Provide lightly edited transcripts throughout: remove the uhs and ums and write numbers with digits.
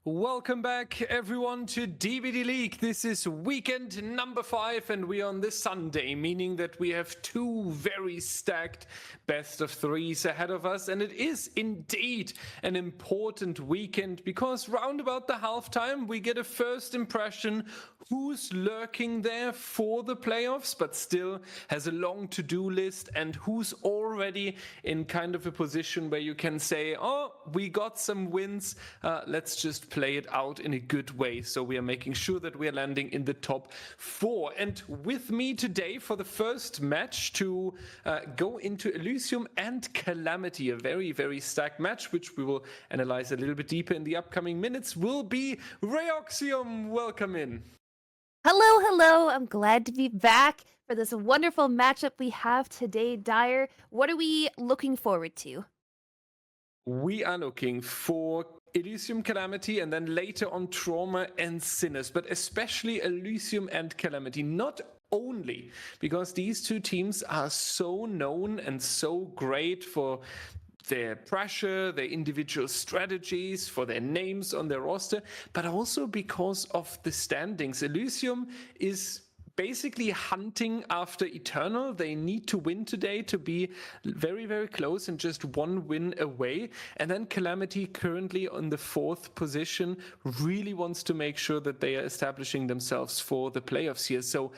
Welcome back, everyone, to DBDLeague. This is weekend number 5, and we are on this Sunday, meaning that we have two very stacked best of threes ahead of us. And it is indeed an important weekend because round about the halftime, we get a first impression who's lurking there for the playoffs, but still has a long to-do list, and who's already in kind of a position where you can say, oh, we got some wins, let's just play it out in a good way. So we are making sure that we are landing in the top 4. And with me today for the first match to go into Elysium and Calamity, a very, very stacked match, which we will analyze a little bit deeper in the upcoming minutes, will be Rayoxium. Welcome in. Hello. I'm glad to be back for this wonderful matchup we have today, Dyer. What are we looking forward to? We are looking for Elysium, Calamity, and then later on Trauma and Sinners, but especially Elysium and Calamity. Not only because these two teams are so known and so great for their pressure, their individual strategies, for their names on their roster, but also because of the standings. Elysium is basically hunting after Eternal. They need to win today to be very, very close and just one win away. And then Calamity, currently on the 4th position, really wants to make sure that they are establishing themselves for the playoffs here. So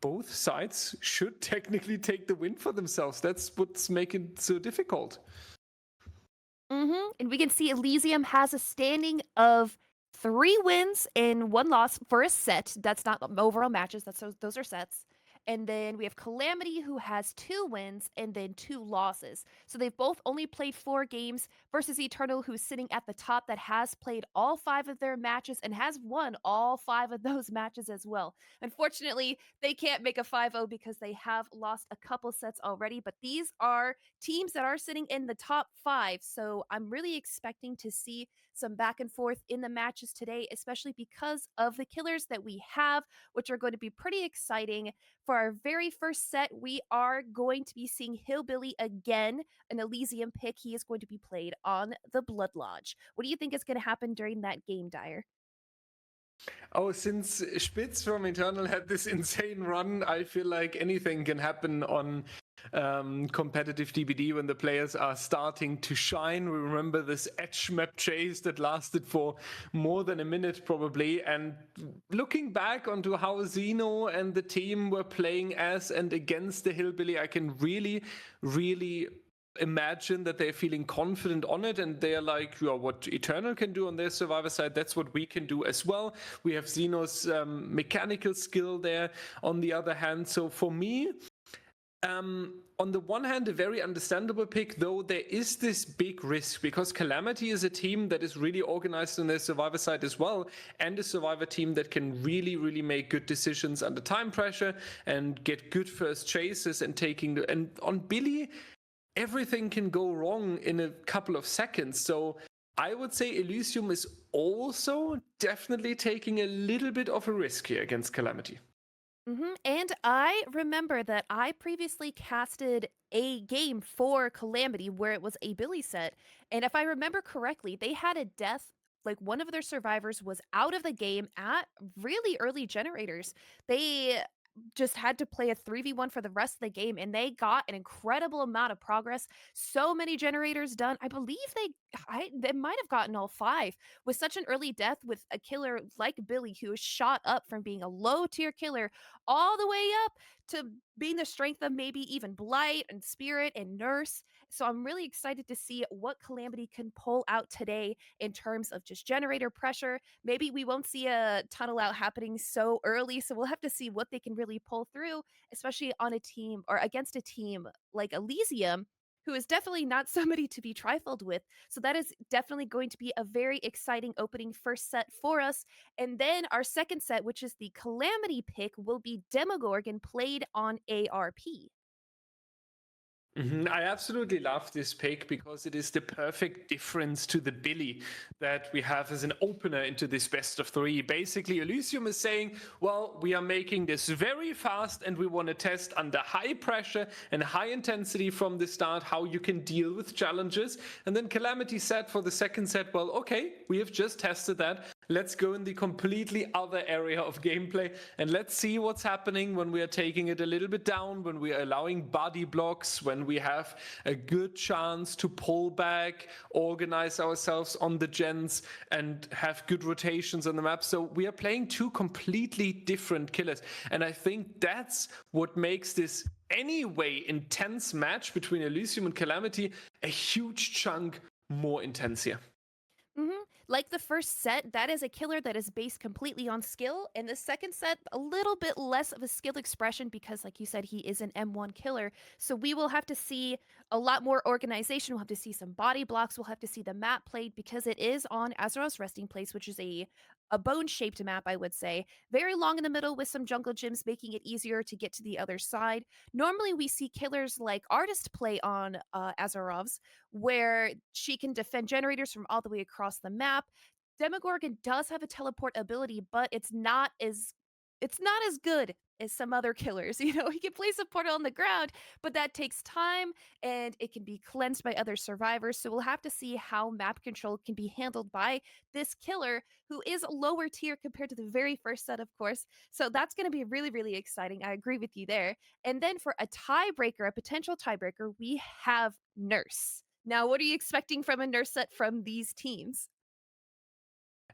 both sides should technically take the win for themselves. That's what's making it so difficult. And we can see Elysium has a standing of 3 wins and 1 loss for a set. That's not overall matches. Those are sets. And then we have Calamity, who has 2 wins and then 2 losses. So they've both only played 4 games versus Eternal, who's sitting at the top, that has played all 5 of their matches and has won all 5 of those matches as well. Unfortunately, they can't make a 5-0 because they have lost a couple sets already. But these are teams that are sitting in the top 5. So I'm really expecting to see some back and forth in the matches today, especially because of the killers that we have, which are going to be pretty exciting. For our very first set, we are going to be seeing Hillbilly again, an Elysium pick. He is going to be played on the Blood Lodge. What do you think is going to happen during that game, Dyer? Oh, since Spitz from Eternal had this insane run, I feel like anything can happen on competitive DBD when the players are starting to shine. We remember this edge map chase that lasted for more than a minute probably, and looking back onto how Zeno and the team were playing as and against the Hillbilly, I can really imagine that they're feeling confident on it, and they're like, yeah, what Eternal can do on their survivor side, that's what we can do as well. We have Zeno's mechanical skill there on the other hand. So for me, on the one hand, a very understandable pick, though there is this big risk because Calamity is a team that is really organized on their survivor side as well, and a survivor team that can really make good decisions under time pressure and get good first chases and and on Billy, everything can go wrong in a couple of seconds. So I would say Elysium is also definitely taking a little bit of a risk here against Calamity. And I remember that I previously casted a game for Calamity where it was a Billy set. And if I remember correctly, they had a death. Like one of their survivors was out of the game at really early generators. They just had to play a 3v1 for the rest of the game, and they got an incredible amount of progress. So many generators done. I believe they might have gotten all 5 with such an early death, with a killer like Billy who was shot up from being a low tier killer all the way up to being the strength of maybe even Blight and Spirit and Nurse. So I'm really excited to see what Calamity can pull out today in terms of just generator pressure. Maybe we won't see a tunnel out happening so early, so we'll have to see what they can really pull through, especially on a team or against a team like Elysium, who is definitely not somebody to be trifled with. So that is definitely going to be a very exciting opening first set for us. And then our second set, which is the Calamity pick, will be Demogorgon played on ARP. I absolutely love this pick because it is the perfect difference to the Billy that we have as an opener into this best of three. Basically, Elysium is saying, well, we are making this very fast and we want to test under high pressure and high intensity from the start how you can deal with challenges. And then Calamity said for the second set, well, okay, we have just tested that. Let's go in the completely other area of gameplay and let's see what's happening when we are taking it a little bit down, when we are allowing body blocks, when we have a good chance to pull back, organize ourselves on the gens, and have good rotations on the map. So we are playing two completely different killers. And I think that's what makes this anyway intense match between Elysium and Calamity a huge chunk more intense here. Like the first set, that is a killer that is based completely on skill. And the second set, a little bit less of a skill expression because, like you said, he is an M1 killer. So we will have to see a lot more organization. We'll have to see some body blocks. We'll have to see the map played because it is on Azeroth's Resting Place, which is a bone-shaped map, I would say. Very long in the middle with some jungle gyms, making it easier to get to the other side. Normally, we see killers like Artist play on Azeroth's, where she can defend generators from all the way across the map. Demogorgon does have a teleport ability, but it's not as good as some other killers. You know, he can place a portal on the ground, but that takes time and it can be cleansed by other survivors. So we'll have to see how map control can be handled by this killer who is lower tier compared to the very first set, of course. So that's going to be really, really exciting. I agree with you there. And then for a tiebreaker, a potential tiebreaker, we have Nurse. Now, what are you expecting from a Nurse set from these teams?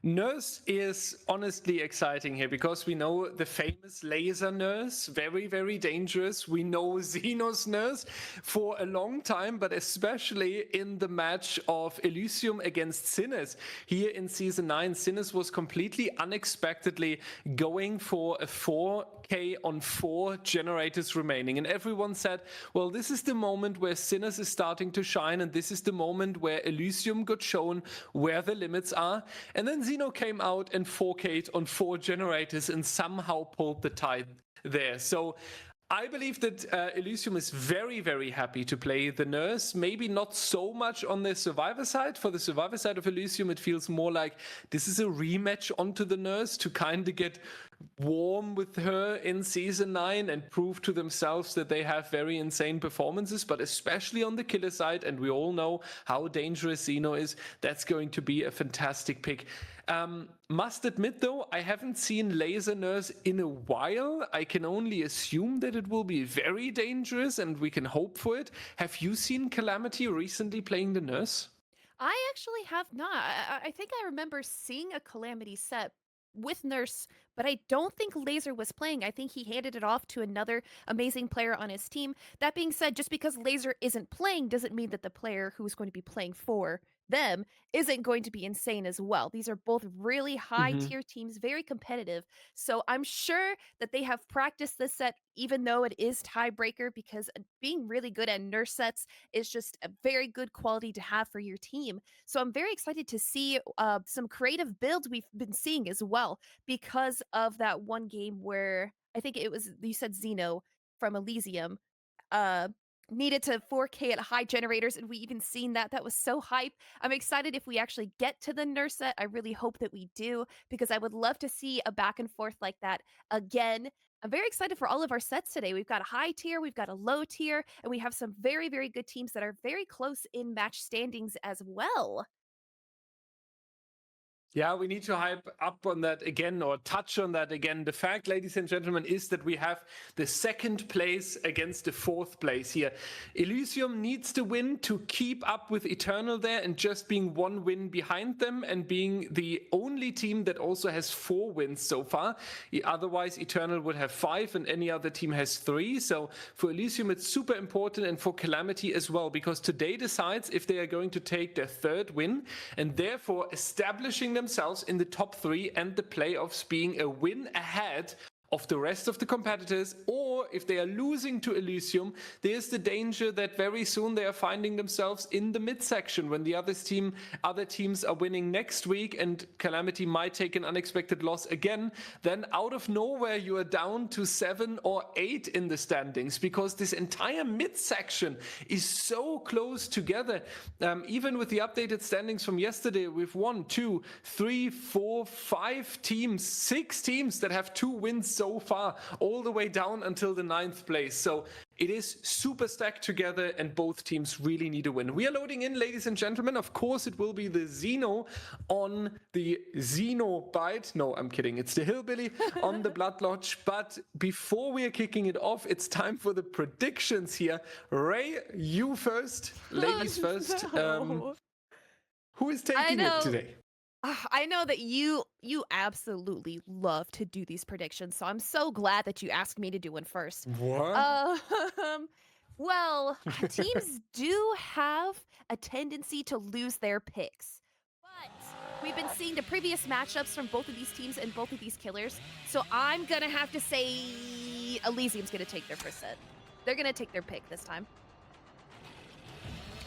Nurse is honestly exciting here because we know the famous laser nurse, very, very dangerous. We know Xenos nurse for a long time, but especially in the match of Elysium against Sinners. Here in Season 9, Sinners was completely unexpectedly going for a 4K on 4 generators remaining. And everyone said, well, this is the moment where Sinners is starting to shine, and this is the moment where Elysium got shown where the limits are. And then Xeno came out and 4K'd on 4 generators and somehow pulled the tide there. So I believe that Elysium is very, very happy to play the Nurse. Maybe not so much on the Survivor side. For the Survivor side of Elysium, it feels more like this is a rematch onto the Nurse to kind of get warm with her in Season 9 and prove to themselves that they have very insane performances, but especially on the killer side, and we all know how dangerous Xeno is, that's going to be a fantastic pick. Must admit though, I haven't seen Laser Nurse in a while. I can only assume that it will be very dangerous and we can hope for it. Have you seen Calamity recently playing the Nurse? I actually have not. I think I remember seeing a Calamity set with Nurse, but I don't think Laser was playing. I think he handed it off to another amazing player on his team. That being said, just because Laser isn't playing doesn't mean that the player who's going to be playing for them isn't going to be insane as well. These are both really high tier teams, very competitive. So I'm sure that they have practiced this set, even though it is tiebreaker, because being really good at Nurse sets is just a very good quality to have for your team. So I'm very excited to see some creative builds we've been seeing as well because of that one game where I think it was, you said Xeno from Elysium, uh, needed to 4K at high generators, and we even seen that. That was so hype. I'm excited if we actually get to the Nurse set. I really hope that we do because I would love to see a back and forth like that again. I'm very excited for all of our sets today. We've got a high tier, we've got a low tier, and we have some very, very good teams that are very close in match standings as well. Yeah, we need to hype up on that again or touch on that again. The fact, ladies and gentlemen, is that we have the second place against the fourth place here. Elysium needs to win to keep up with Eternal there and just being one win behind them and being the only team that also has 4 wins so far. Otherwise, Eternal would have 5 and any other team has 3. So for Elysium, it's super important, and for Calamity as well, because today decides if they are going to take their 3rd win and therefore establishing themselves in the top 3 and the playoffs being a win ahead of the rest of the competitors, or or if they are losing to Elysium, there's the danger that very soon they are finding themselves in the midsection when the other teams are winning next week and Calamity might take an unexpected loss again. Then out of nowhere you are down to 7 or 8 in the standings, because this entire midsection is so close together. Even with the updated standings from yesterday, we've 1, 2, 3, 4, 5 teams, 6 teams that have 2 wins so far, all the way down until the 9th place. So it is super stacked together and both teams really need a win. We are loading in, ladies and gentlemen. Of course, it will be the Xeno on the Xenobite. No, I'm kidding. It's the Hillbilly on the Blood Lodge. But before we are kicking it off, it's time for the predictions here. Ray, you first. Ladies first. No. Who is taking it today? I know that you absolutely love to do these predictions, so I'm so glad that you asked me to do one first. What? Well, teams do have a tendency to lose their picks, but we've been seeing the previous matchups from both of these teams and both of these killers, so I'm gonna have to say Elysium's gonna take their first set. They're gonna take their pick this time.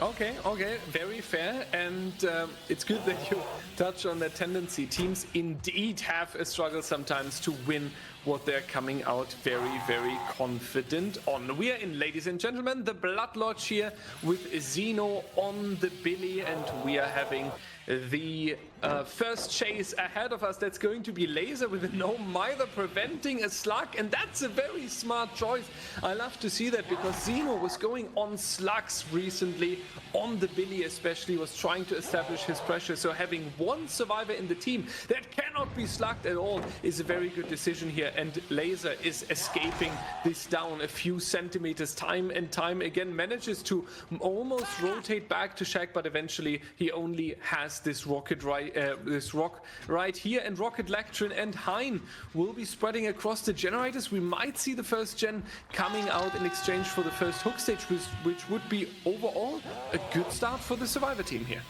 Okay, very fair, and it's good that you touch on that tendency. Teams indeed have a struggle sometimes to win what they're coming out very, very confident on. We are in, ladies and gentlemen, the Blood Lodge here with Xeno on the Billy, and we are having the first chase ahead of us. That's going to be Laser with a no mither preventing a slug, and that's a very smart choice. I love to see that, because Xeno was going on slugs recently, on the Billy especially, was trying to establish his pressure. So having one survivor in the team that cannot be slugged at all is a very good decision here, and Laser is escaping this down a few centimeters time and time again, manages to almost rotate back to Shaq, but eventually he only has this rock right here, and Rocket Lectrin and Hein will be spreading across the generators. We might see the first gen coming out in exchange for the first hook stage, which would be overall a good start for the survivor team here.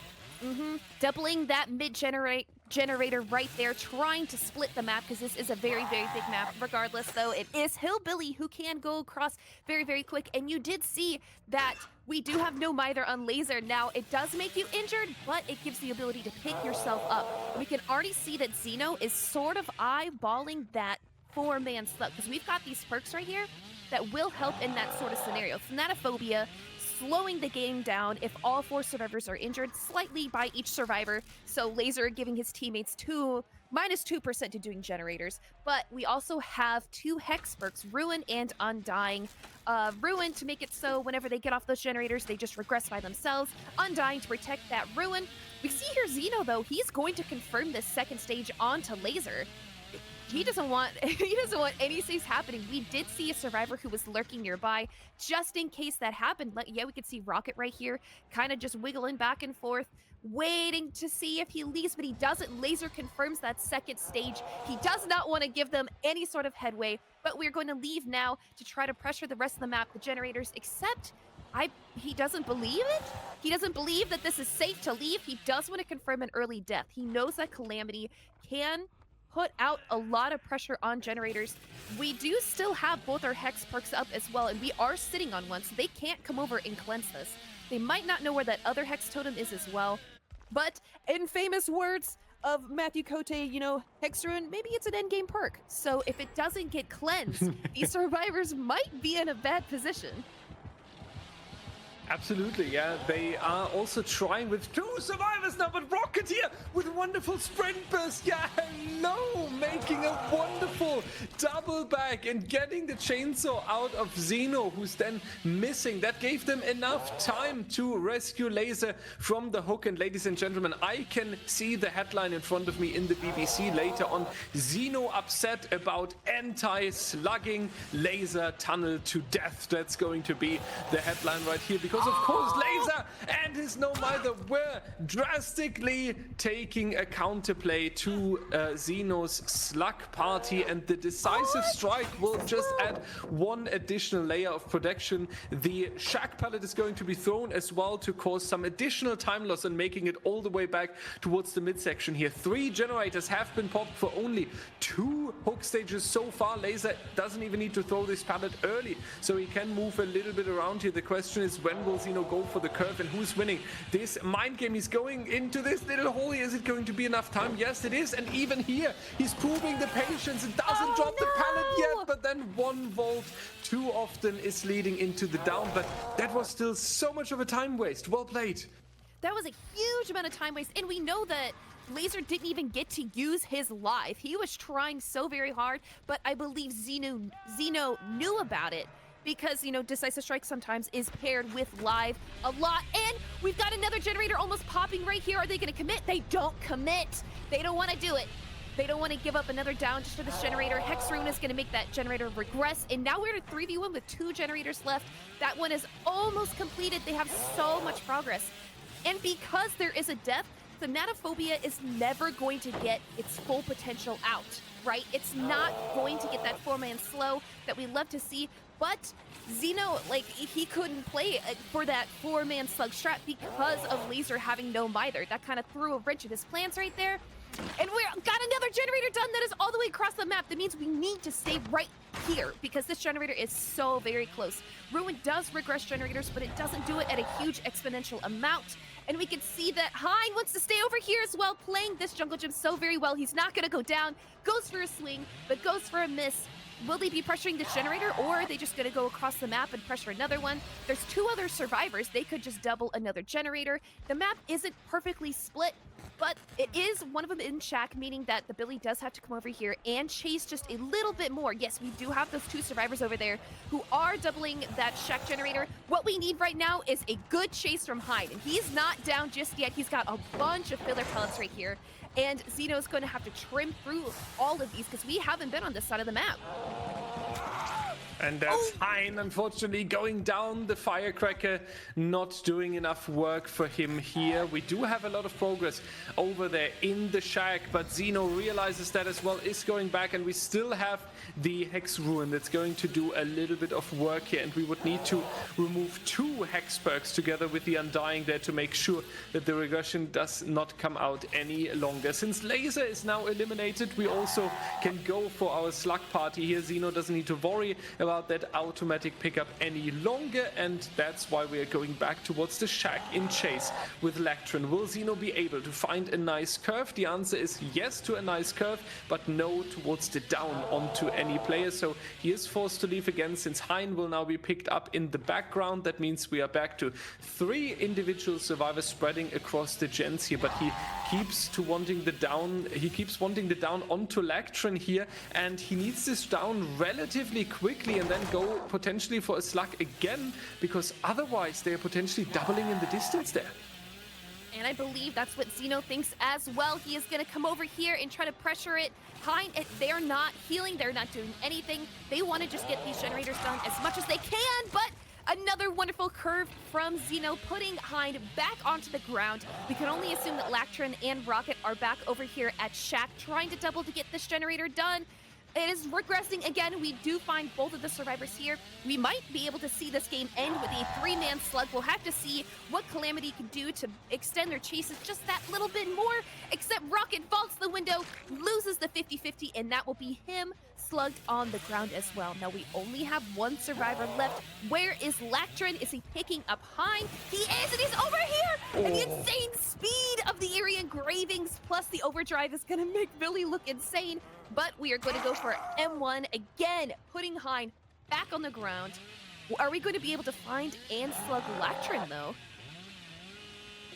Doubling that mid-generator right there, trying to split the map, because this is a very, very big map. Regardless, though, it is Hillbilly who can go across very, very quick. And you did see that we do have no mither on Laser. Now, it does make you injured, but it gives the ability to pick yourself up. We can already see that Xeno is sort of eyeballing that 4-man slug, because we've got these perks right here that will help in that sort of scenario. Thanatophobia, slowing the game down if all 4 survivors are injured slightly by each survivor. So Laser giving his teammates -2% to doing generators. But we also have 2 hex perks, Ruin and Undying. Ruin to make it so whenever they get off those generators, they just regress by themselves. Undying to protect that Ruin. We see here Xeno, though, he's going to confirm this second stage onto Laser. He doesn't want any saves happening. We did see a survivor who was lurking nearby, just in case that happened. Yeah, we could see Rocket right here, kind of just wiggling back and forth, waiting to see if he leaves, but he doesn't. Laser confirms that second stage. He does not want to give them any sort of headway, but we're going to leave now to try to pressure the rest of the map, the generators, except he doesn't believe it. He doesn't believe that this is safe to leave. He does want to confirm an early death. He knows that Calamity can put out a lot of pressure on generators. We do still have both our hex perks up as well, and we are sitting on one, so they can't come over and cleanse this. They might not know where that other hex totem is as well, but in famous words of Matthew Cote, you know, Hex Ruin, maybe it's an endgame perk. So if it doesn't get cleansed, these survivors might be in a bad position. Absolutely, yeah. They are also trying with 2 survivors now, but Rocket here with a wonderful sprint burst. Yeah, hello, making a wonderful double back and getting the chainsaw out of Xeno, who's then missing. That gave them enough time to rescue Laser from the hook. And ladies and gentlemen, I can see the headline in front of me in the BBC later on. Xeno upset about anti-slugging Laser tunnel to death. That's going to be the headline right here, because because of course Laser and his No Mither were drastically taking a counterplay to Xeno's Slug Party, and the decisive strike will just add one additional layer of protection. The Shack Pallet is going to be thrown as well to cause some additional time loss and making it all the way back towards the midsection here. 3 generators have been popped for only 2 hook stages so far. Laser doesn't even need to throw this pallet early, so he can move a little bit around here. The question is, when will Xeno go for the curve and who's winning this mind game? He's going into this little hole here. Is it going to be enough time? Yes, it is. And even here, he's proving the patience. It doesn't drop the pallet yet, but then 1 volt too often is leading into the down. But that was still so much of a time waste. Well played. That was a huge amount of time waste, and we know that Laser didn't even get to use his live. He was trying so very hard, but I believe Xeno knew about it, because, you know, Decisive Strike sometimes is paired with live a lot. And we've got another generator almost popping right here. Are they going to commit? They don't commit. They don't want to do it. They don't want to give up another down just for this generator. Hex Rune is going to make that generator regress. And now we're at a 3v1 with 2 generators left. That one is almost completed. They have so much progress. And because there is a death, Thanatophobia is never going to get its full potential out, right? It's not going to get that 4-man slow that we love to see. But Xeno, like, he couldn't play for that 4-man slug strat because of Laser having no Mither. That kind of threw a wrench in his plans right there. And we've got another generator done that is all the way across the map. That means we need to stay right here because this generator is so very close. Ruin does regress generators, but it doesn't do it at a huge exponential amount. And we can see that Hein wants to stay over here as well, playing this jungle gym so very well. He's not going to go down, goes for a swing, but goes for a miss. Will they be pressuring this generator, or are they just going to go across the map and pressure another one? There's 2 other survivors. They could just double another generator. The map isn't perfectly split, but it is one of them in Shack, meaning that the Billy does have to come over here and chase just a little bit more. Yes, we do have those 2 survivors over there who are doubling that Shack generator. What we need right now is a good chase from Hyde, and he's not down just yet. He's got a bunch of filler pellets right here, and Xeno's going to have to trim through all of these because we haven't been on this side of the map. And that's Hein, unfortunately, going down. The Firecracker not doing enough work for him here. We do have a lot of progress over there in the Shack, but Xeno realizes that as well, is going back, and we still have the Hex Ruin that's going to do a little bit of work here, and we would need to remove 2 Hex perks together with the Undying there to make sure that the regression does not come out any longer. Since Laser is now eliminated, we also can go for our Slug Party here. Xeno doesn't need to worry about that automatic pickup any longer, and that's why we are going back towards the Shack in chase with Lactron. Will Xeno be able to find a nice curve? The answer is yes to a nice curve, but no towards the down onto any player, so he is forced to leave again. Since Hein will now be picked up in the background, that means we are back to 3 individual survivors spreading across the gens here, but he keeps wanting the down onto Lactron here, and he needs this down relatively quickly and then go potentially for a slug again, because otherwise they are potentially doubling in the distance there. And I believe that's what Xeno thinks as well. He is going to come over here and try to pressure it. Hein, they're not healing. They're not doing anything. They want to just get these generators done as much as they can, but another wonderful curve from Xeno, putting Hein back onto the ground. We can only assume that Lactron and Rocket are back over here at Shack, trying to double to get this generator done. It is regressing again. We do find both of the survivors here. We might be able to see this game end with a 3-man slug. We'll have to see what Calamity can do to extend their chases just that little bit more, except Rocket vaults the window, loses the 50-50, and that will be him slugged on the ground as well. Now we only have 1 survivor left. Where is Lactron? Is he picking up Hein? He is, and he's over here! And the insane speed of the area engravings plus the overdrive is gonna make Billy look insane. But we are going to go for M1 again, putting Hein back on the ground. Are we going to be able to find and slug Lactron, though?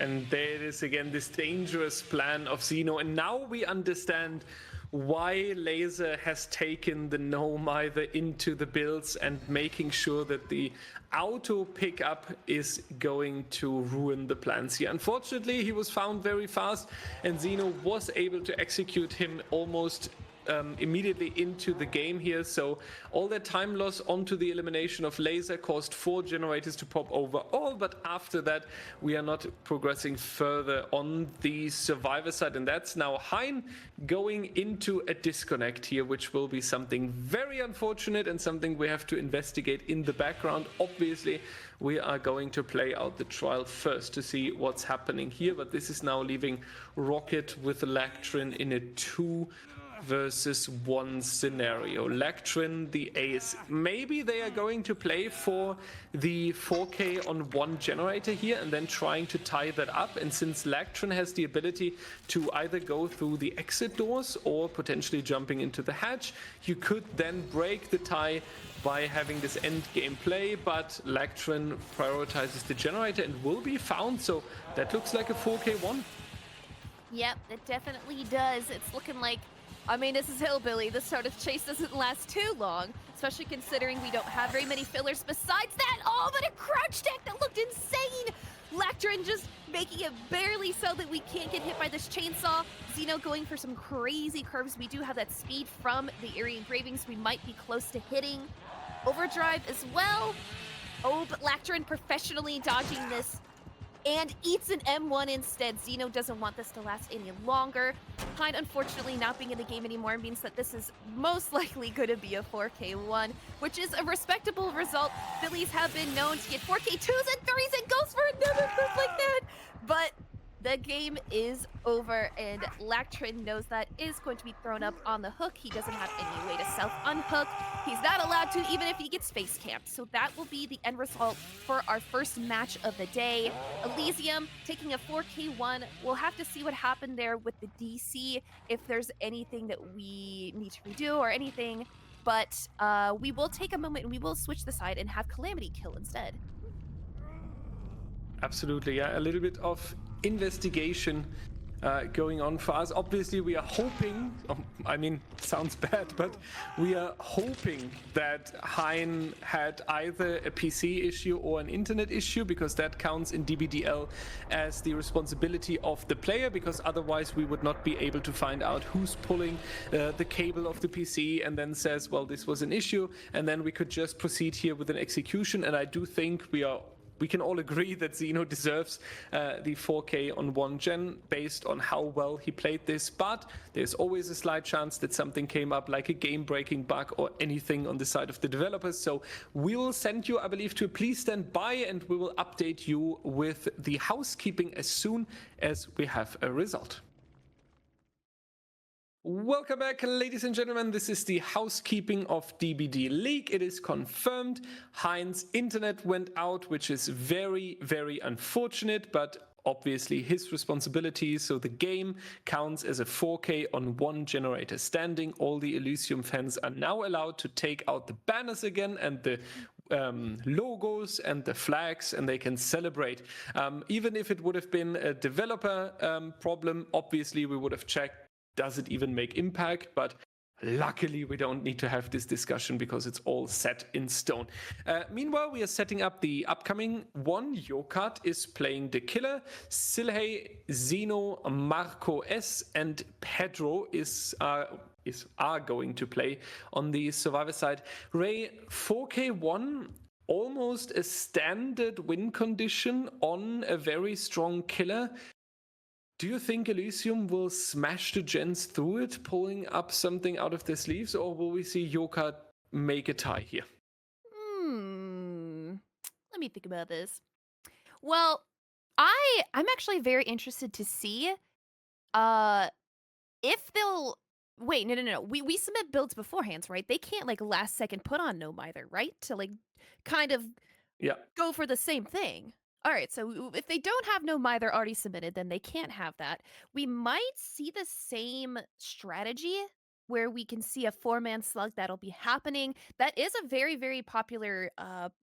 And there it is again, this dangerous plan of Xeno. And now we understand why Laser has taken the No Mither into the builds and making sure that the auto pickup is going to ruin the plans here. Unfortunately, he was found very fast, and Xeno was able to execute him almost immediately into the game here. So all that time loss onto the elimination of laser caused 4 generators to pop overall, but after that we are not progressing further on the survivor side, and that's now Hein going into a disconnect here, which will be something very unfortunate and something we have to investigate in the background. Obviously we are going to play out the trial first to see what's happening here, but this is now leaving Rocket with Lactrin in a 2-versus-1 scenario. Lactrin, the ace. Maybe they are going to play for the 4K on 1 generator here and then trying to tie that up. And since Lactrin has the ability to either go through the exit doors or potentially jumping into the hatch, you could then break the tie by having this end game play, but Lactrin prioritizes the generator and will be found, so that looks like a 4K1. Yep, it definitely does. It's looking like, I mean, this is Hillbilly. This sort of chase doesn't last too long, especially considering we don't have very many fillers besides that. Oh, but a crouch deck that looked insane! Lactrin just making it barely so that we can't get hit by this chainsaw. Xeno going for some crazy curves. We do have that speed from the area engravings. We might be close to hitting overdrive as well. Oh, but Lactrin professionally dodging this and eats an M1 instead. Xeno doesn't want this to last any longer. Hein, unfortunately, not being in the game anymore means that this is most likely going to be a 4K1, which is a respectable result. Phillies have been known to get 4K2s and 3s and goes for another clip like that. But the game is over, and Lactrin knows that is going to be thrown up on the hook. He doesn't have any way to self-unhook. He's not allowed to, even if he gets face camped. So that will be the end result for our first match of the day. Elysium taking a 4K1. We'll have to see what happened there with the DC, if there's anything that we need to redo or anything. But we will take a moment and we will switch the side and have Calamity kill instead. Absolutely, yeah. A little bit of investigation going on for us. Obviously, we are hoping, I mean, sounds bad, but we are hoping that Hein had either a PC issue or an internet issue, because that counts in DBDL as the responsibility of the player, because otherwise we would not be able to find out who's pulling the cable of the PC and then says, well, this was an issue, and then we could just proceed here with an execution. And I do think we can all agree that Xeno deserves the 4K on 1 gen based on how well he played this, but there's always a slight chance that something came up like a game-breaking bug or anything on the side of the developers. So we will send you, I believe, to a please stand by, and we will update you with the housekeeping as soon as we have a result. Welcome back, ladies and gentlemen. This is the housekeeping of DBDLeague. It is confirmed Hein's internet went out, which is very, very unfortunate, but obviously his responsibility. So the game counts as a 4K on 1 generator standing. All the Elysium fans are now allowed to take out the banners again and the logos and the flags, and they can celebrate. Even if it would have been a developer problem, obviously we would have checked, does it even make impact? But luckily, we don't need to have this discussion because it's all set in stone. Meanwhile, we are setting up the upcoming one. Yokat is playing the killer. Silhey, Zeno, Marco S, and Pedro are going to play on the survivor side. Ray, 4K1, almost a standard win condition on a very strong killer. Do you think Elysium will smash the gens through it, pulling up something out of their sleeves, or will we see Yoka make a tie here? Let me think about this. Well, I'm actually very interested to see if they'll wait, no. We submit builds beforehand, right? They can't like last second put on no either, right? To like kind of go for the same thing. All right, so if they don't have no mither already submitted, then they can't have that. We might see the same strategy where we can see a 4-man slug that'll be happening. That is a very, very popular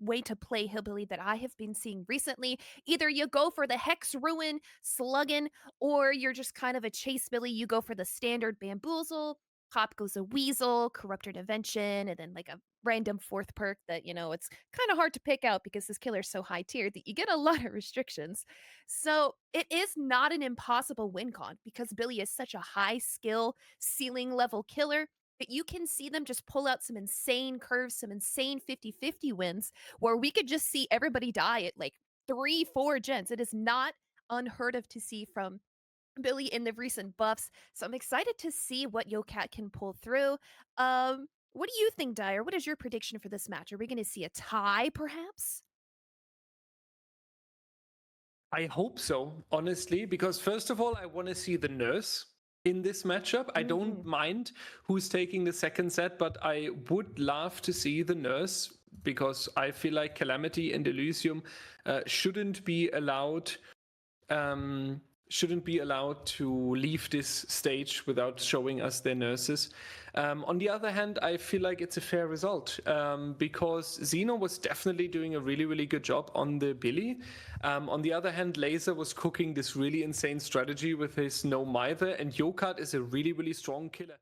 way to play Hillbilly that I have been seeing recently. Either you go for the Hex Ruin sluggin', or you're just kind of a chase Billy. You go for the standard bamboozle. Pop goes a Weasel, Corrupt Intervention, and then like a random fourth perk that, it's kind of hard to pick out because this killer's so high tier that you get a lot of restrictions. So it is not an impossible win con because Billy is such a high skill, ceiling level killer that you can see them just pull out some insane curves, some insane 50-50 wins where we could just see everybody die at like 3-4 gens. It is not unheard of to see from Billy in the recent buffs. So I'm excited to see what YoCat can pull through. What do you think, Dyer? What is your prediction for this match? Are we going to see a tie, perhaps? I hope so, honestly, because first of all, I want to see the nurse in this matchup. I don't mind who's taking the second set, but I would love to see the nurse because I feel like Calamity and Elysium shouldn't be allowed to leave this stage without showing us their nurses. On the other hand, I feel like it's a fair result because Xeno was definitely doing a really, really good job on the Billy. On the other hand, Laser was cooking this really insane strategy with his no mither, and YoCat is a really, really strong killer.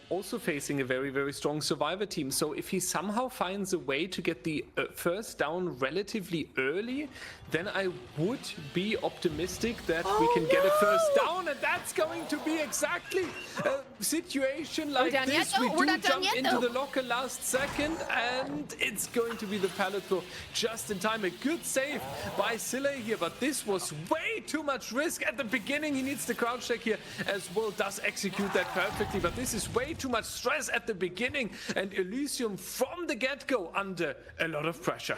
Also facing a very, very strong survivor team. So if he somehow finds a way to get the first down relatively early, then I would be optimistic that we can get a first down, and that's going to be exactly a situation like this. We do jump into the locker last second, and it's going to be the pallet throw just in time. A good save by Sille here, but this was way too much risk at the beginning. He needs the crouch check here as well, does execute that perfectly, but this is way too much stress at the beginning, and Elysium from the get-go under a lot of pressure.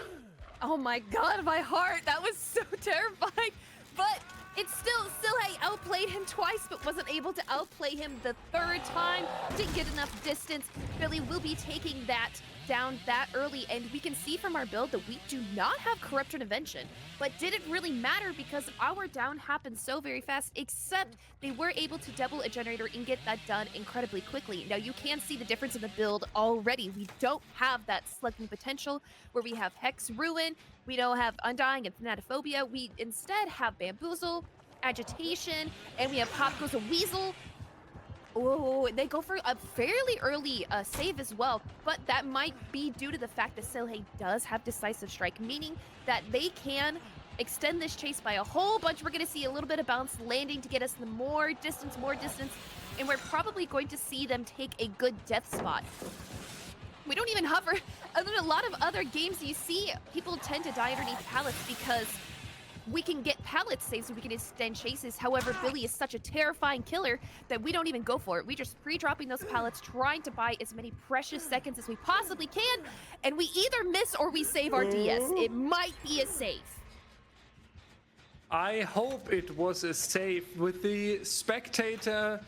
Oh my god, my heart, that was so terrifying. But it's still outplayed him twice, but wasn't able to outplay him the third time. Didn't get enough distance. Billy will be taking that down that early, and we can see from our build that we do not have Corrupt Intervention. But did it really matter because our down happened so very fast, except they were able to double a generator and get that done incredibly quickly. Now you can see the difference in the build already. We don't have that slugging potential where we have Hex Ruin, we don't have Undying and Thanatophobia. We instead have Bamboozle, Agitation, and we have Pop Goes a Weasel. Oh, they go for a fairly early save as well, but that might be due to the fact that Silhe does have Decisive Strike, meaning that they can extend this chase by a whole bunch. We're going to see a little bit of bounce landing to get us the more distance, and we're probably going to see them take a good death spot. We don't even hover. In a lot of other games you see, people tend to die underneath pallets because we can get pallet saves so we can extend chases. However, Billy is such a terrifying killer that we don't even go for it. We just pre-dropping those pallets, trying to buy as many precious seconds as we possibly can, and we either miss or we save our DS. It might be a save. I hope it was a save. With the spectator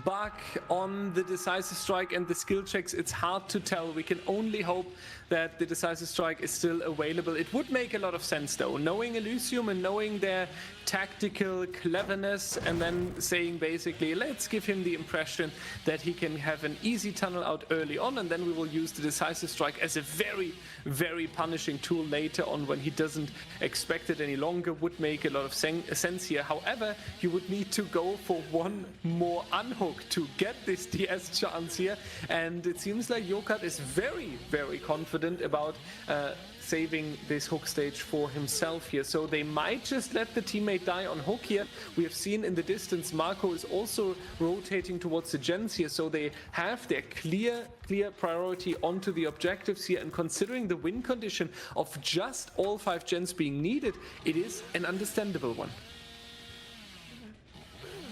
bug on the Decisive Strike and the skill checks, it's hard to tell. We can only hope that the Decisive Strike is still available. It would make a lot of sense though, knowing Elysium and knowing their tactical cleverness, and then saying basically, let's give him the impression that he can have an easy tunnel out early on, and then we will use the Decisive Strike as a very, very punishing tool later on when he doesn't expect it any longer. Would make a lot of sense here. However, you would need to go for one more unhook to get this DS chance here, and it seems like YoCat is very, very confident about saving this hook stage for himself here. So they might just let the teammate die on hook here. We have seen in the distance Marco is also rotating towards the gens here, so they have their clear priority onto the objectives here, and considering the win condition of just all 5 gens being needed, it is an understandable one.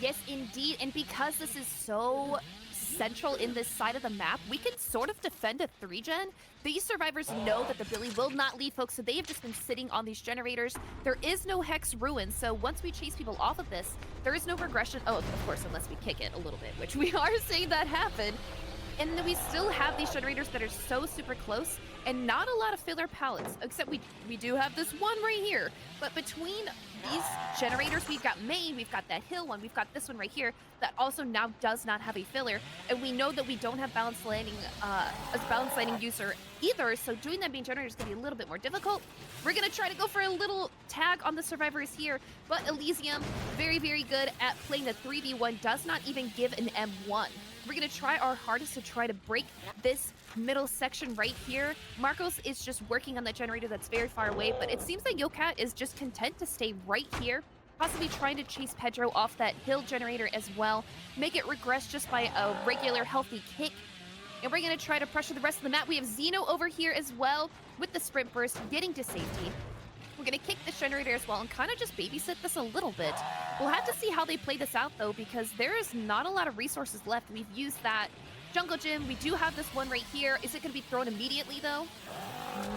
Yes, indeed, and because this is so central in this side of the map, we can sort of defend a 3-gen. These survivors know that the Billy will not leave, folks, so they have just been sitting on these generators. There is no Hex Ruin, so once we chase people off of this, there is no regression. Oh, of course, unless we kick it a little bit, which we are seeing that happen. And then we still have these generators that are so super close, and not a lot of filler pallets, except we do have this one right here. But between these generators, we've got main, we've got that hill one, we've got this one right here that also now does not have a filler, and we know that we don't have balanced landing as a balanced landing user either, so doing that main generator is going to be a little bit more difficult. We're going to try to go for a little tag on the survivors here, but Elysium, very, very good at playing the 3v1, does not even give an M1. We're going to try our hardest to try to break this middle section right here. Marcos is just working on that generator that's very far away, but it seems like Yokat is just content to stay right here, possibly trying to chase Pedro off that hill generator as well, make it regress just by a regular healthy kick. And we're going to try to pressure the rest of the map. We have Xeno over here as well with the sprint burst, getting to safety. We're going to kick this generator as well and kind of just babysit this a little bit. We'll have to see how they play this out, though, because there is not a lot of resources left. We've used that jungle gym. We do have this one right here. Is it going to be thrown immediately, though?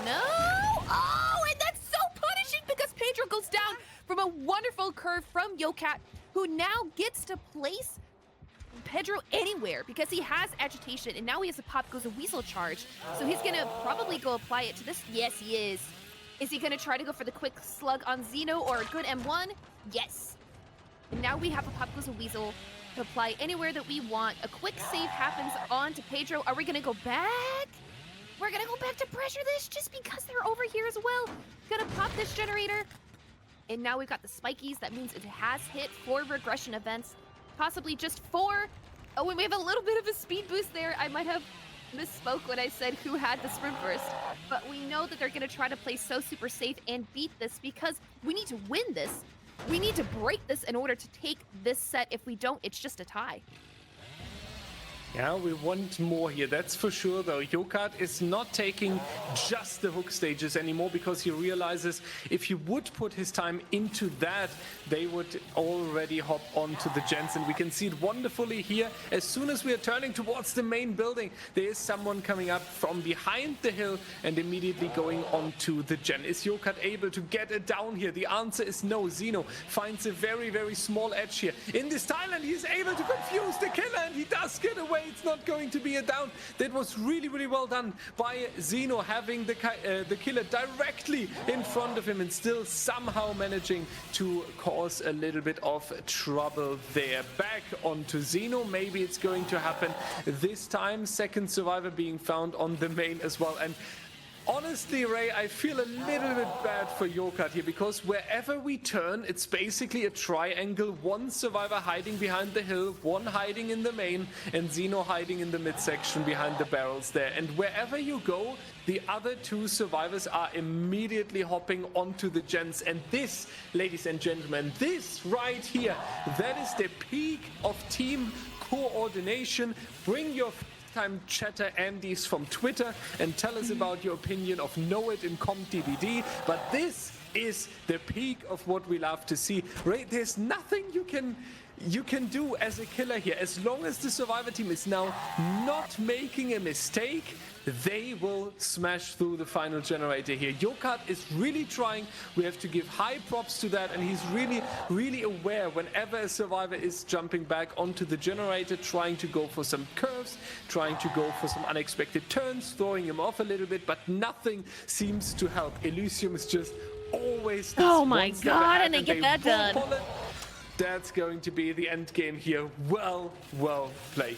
No! Oh, and that's so punishing because Pedro goes down from a wonderful curve from Yokat, who now gets to place Pedro anywhere because he has agitation, and now he has a pop goes a weasel charge. So he's going to probably go apply it to this. Yes, he is. Is he going to try to go for the quick slug on Xeno or a good M1? Yes. And now we have a Pop Goes a Weasel to apply anywhere that we want. A quick save happens on to Pedro. Are we going to go back? We're going to go back to pressure this just because they're over here as well. Going to pop this generator. And now we've got the spikies. That means it has hit 4 regression events. Possibly just 4. Oh, and we have a little bit of a speed boost there. I might have misspoke when I said who had the sprint burst, but we know that they're going to try to play so super safe and beat this because we need to win this. We need to break this in order to take this set. If we don't, it's just a tie. Yeah, we want more here, that's for sure, though. Yokat is not taking just the hook stages anymore because he realizes if he would put his time into that, they would already hop onto the gens. And we can see it wonderfully here. As soon as we are turning towards the main building, there is someone coming up from behind the hill and immediately going onto the gen. Is Yokat able to get it down here? The answer is no. Xeno finds a very, very small edge here. In this Thailand, he is able to confuse the killer, and he does get away. It's not going to be a down. That was really, really well done by Xeno, having the killer directly in front of him and still somehow managing to cause a little bit of trouble there. Back onto Xeno. Maybe it's going to happen this time. Second survivor being found on the main as well. And honestly, Ray, I feel a little bit bad for Yokat here because wherever we turn, it's basically a triangle. One survivor hiding behind the hill, one hiding in the main, and Xeno hiding in the midsection behind the barrels there. And wherever you go, the other 2 survivors are immediately hopping onto the gens. And this, ladies and gentlemen, this right here, that is the peak of team coordination. Bring your time chatter Andes from Twitter and tell us about your opinion of Know It in CompDBD. But this is the peak of what we love to see. Right? There's nothing you can do as a killer here. As long as the survivor team is now not making a mistake, they will smash through the final generator here. Yokat is really trying. We have to give high props to that, and he's really, really aware whenever a survivor is jumping back onto the generator, trying to go for some curves, trying to go for some unexpected turns, throwing him off a little bit, but nothing seems to help. Elysium is just always this oh my one step god, ahead, and they get that done. That's going to be the end game here. Well played.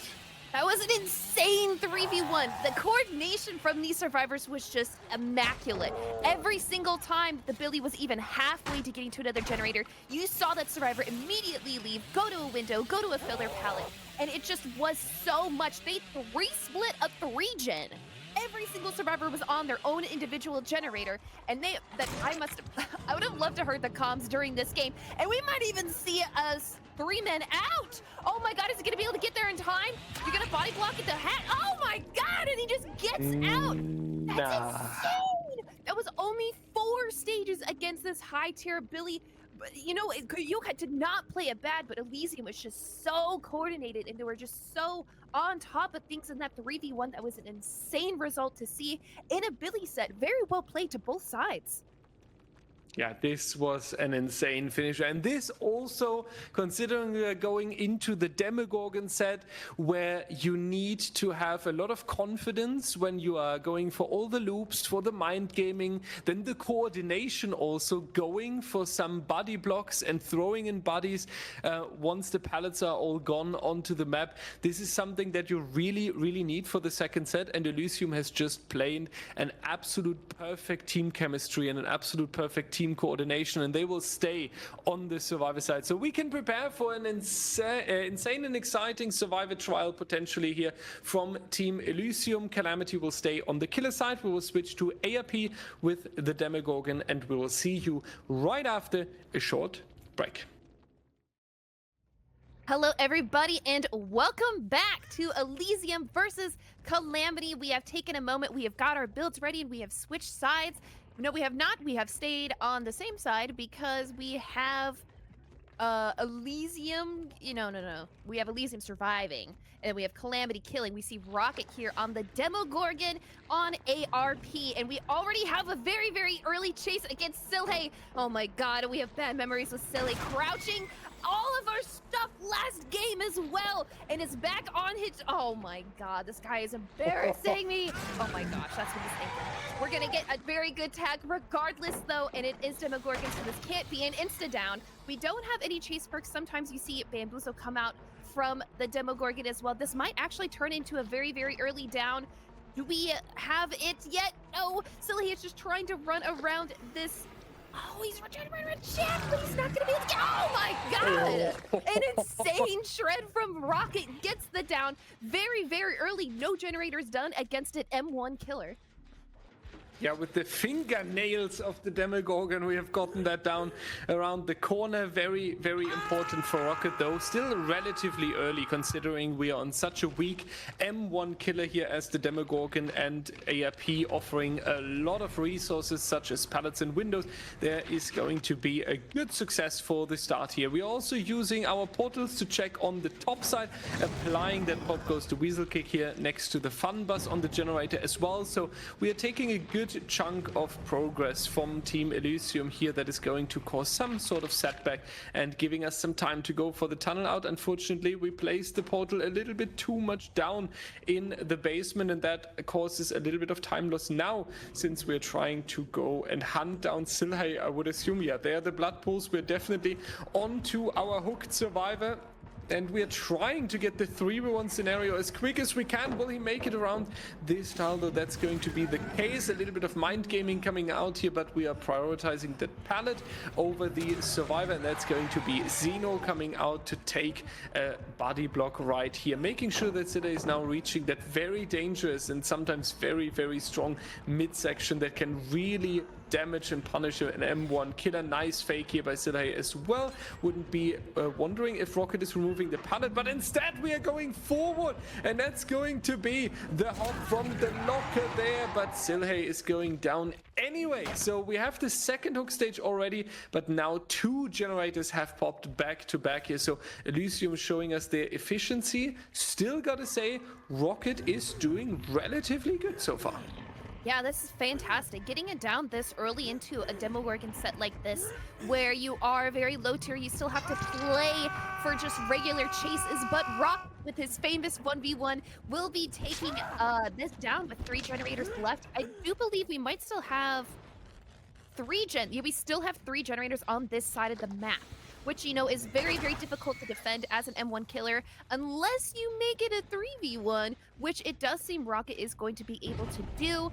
That was an insane 3v1. The coordination from these survivors was just immaculate. Every single time the Billy was even halfway to getting to another generator, you saw that survivor immediately leave, go to a window, go to a filler pallet. And it just was so much. They 3-split a 3-gen. Every single survivor was on their own individual generator, and I would have loved to heard the comms during this game, and we might even see us 3 men out. Oh my god, is he gonna be able to get there in time? You're gonna body block at the hat. Oh my god, and he just gets out. That's insane. That was only 4 stages against this high tier Billy. But, you know, Yokat did not play it bad, but Elysium was just so coordinated, and they were just so on top of things in that 3v1. That was an insane result to see in a Billy set. Very well played to both sides. Yeah, this was an insane finisher. And this also, considering we are going into the Demogorgon set, where you need to have a lot of confidence when you are going for all the loops, for the mind gaming, then the coordination also, going for some body blocks and throwing in bodies once the pallets are all gone onto the map. This is something that you really, really need for the second set. And Elysium has just played an absolute perfect team chemistry and an absolute perfect team coordination, and they will stay on the survivor side. So we can prepare for an insane and exciting survivor trial potentially here from Team Elysium. Calamity will stay on the killer side. We will switch to ARP with the Demogorgon, and we will see you right after a short break. Hello, everybody, and welcome back to Elysium versus Calamity. We have taken a moment, we have got our builds ready, and we have switched sides. No, we have not. We have stayed on the same side because we have Elysium. No. We have Elysium surviving, and we have Calamity killing. We see Rocket here on the Demogorgon on ARP, and we already have a very, very early chase against Silhay. Oh my god, we have bad memories with Silhay crouching all of our stuff last game as well, and is back on his. Oh my god, this guy is embarrassing me. Oh my gosh, that's what he's thinking. We're gonna get a very good tag regardless though, and it is Demogorgon, so this can't be an insta down. We don't have any chase perks. Sometimes you see Bamboozle come out from the Demogorgon as well. This might actually turn into a very, very early down. Do we have it yet? No, Silly is just trying to run around this. Oh, he's trying to run around Jack, but he's not gonna be able to get. Oh my god! An insane shred from Rocket gets the down very, very early. No generators done against an M1 killer. Yeah, with the fingernails of the Demogorgon, we have gotten that down around the corner. Very, very important for Rocket, though. Still relatively early, considering we are on such a weak M1 killer here as the Demogorgon, and ARP offering a lot of resources, such as pallets and windows. There is going to be a good success for the start here. We are also using our portals to check on the top side, applying that pop goes to Weasel Kick here next to the Fun Bus on the generator as well. So we are taking a good chunk of progress from Team Elysium here that is going to cause some sort of setback and giving us some time to go for the tunnel out. Unfortunately, we placed the portal a little bit too much down in the basement, and that causes a little bit of time loss now, since we're trying to go and hunt down Silhay. I would assume, yeah, they're the blood pools. We're definitely onto our hooked survivor, and we are trying to get the 3v1 scenario as quick as we can. Will he make it around this tile, though? That's going to be the case. A little bit of mind gaming coming out here, but we are prioritizing the pallet over the survivor, and that's going to be Xeno coming out to take a body block right here, making sure that Silhay is now reaching that very dangerous and sometimes very, very strong midsection that can really damage and punish an M1 killer. Nice fake here by Silhay as well. Wouldn't be wondering if Rocket is removing the pallet, but instead we are going forward, and that's going to be the hop from the locker there, but Silhay is going down anyway. So we have the second hook stage already, but now two generators have popped back to back here. So Elysium showing us their efficiency. Still gotta say, Rocket is doing relatively good so far. Yeah, this is fantastic. Getting it down this early into a Demogorgon set like this, where you are very low tier, you still have to play for just regular chases, but Rock, with his famous 1v1, will be taking this down with 3 generators left. I do believe we might still have we still have 3 generators on this side of the map, which, you know, is very, very difficult to defend as an M1 killer unless you make it a 3v1, which it does seem Rocket is going to be able to do.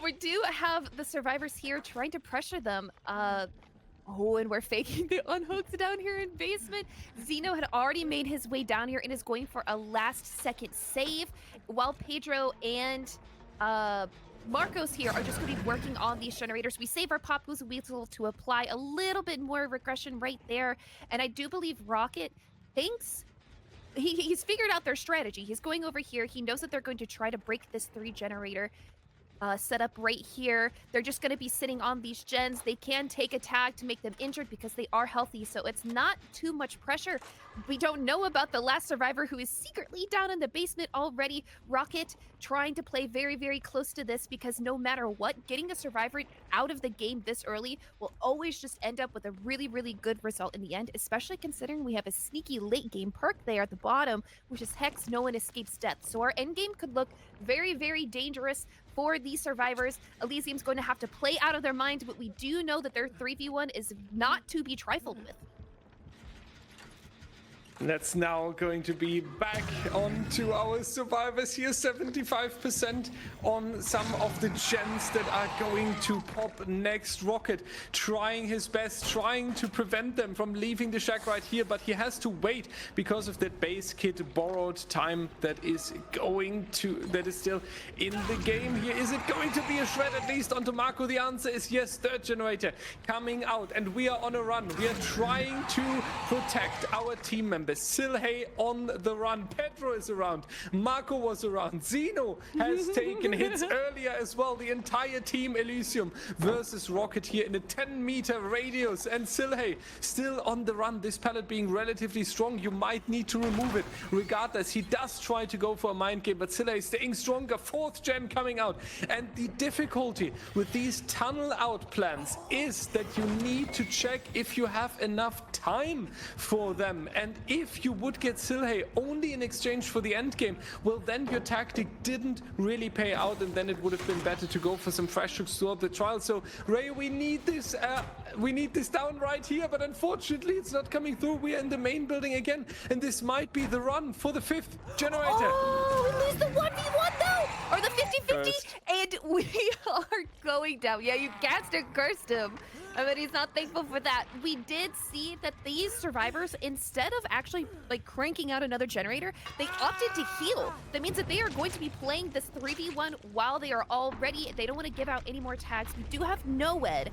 We do have the survivors here trying to pressure them. Oh, and we're faking the unhooks down here in basement. Xeno had already made his way down here and is going for a last-second save, while Pedro and Marcos here are just going to be working on these generators. We save our Pop Goose Weasel to apply a little bit more regression right there, and I do believe Rocket thinks he's figured out their strategy. He's going over here. He knows that they're going to try to break this 3 generator setup right here. They're just going to be sitting on these gens. They can take a tag to make them injured because they are healthy, so it's not too much pressure. We don't know about the last survivor who is secretly down in the basement already. Rocket trying to play very, very close to this because no matter what, getting a survivor out of the game this early will always just end up with a really, really good result in the end, especially considering we have a sneaky late game perk there at the bottom, which is Hex, no one escapes death. So our end game could look very, very dangerous for these survivors. Elysium's going to have to play out of their mind, but we do know that their 3v1 is not to be trifled with. That's now going to be back onto our survivors here. 75% on some of the gens that are going to pop next. Rocket trying his best, trying to prevent them from leaving the shack right here, but he has to wait because of that base kit borrowed time that is still in the game here. Is it going to be a shred at least onto Marco? The answer is yes. Third generator coming out, and we are on a run. We are trying to protect our team members. Silhey on the run. Pedro is around. Marco was around. Zeno has taken hits earlier as well. The entire team Elysium versus Rocket here in a 10-meter radius. And Silhey still on the run. This pallet being relatively strong. You might need to remove it. Regardless, he does try to go for a mind game, but Silhey staying stronger. Fourth gen coming out. And the difficulty with these tunnel out plans is that you need to check if you have enough time for them. And if you would get Silhey only in exchange for the end game, well, then your tactic didn't really pay out, and then it would have been better to go for some fresh hooks throughout the trial. So Ray, we need this down right here, but unfortunately it's not coming through. We are in the main building again, and this might be the run for the fifth generator. Oh, we lose the 1v1 though, or the 50-50, and we are going down. Yeah, you gassed and cursed him. I mean, he's not thankful for that. We did see that these survivors, instead of actually like cranking out another generator, they opted to heal. That means that they are going to be playing this 3v1 while they are all ready. They don't want to give out any more tags. We do have Noed,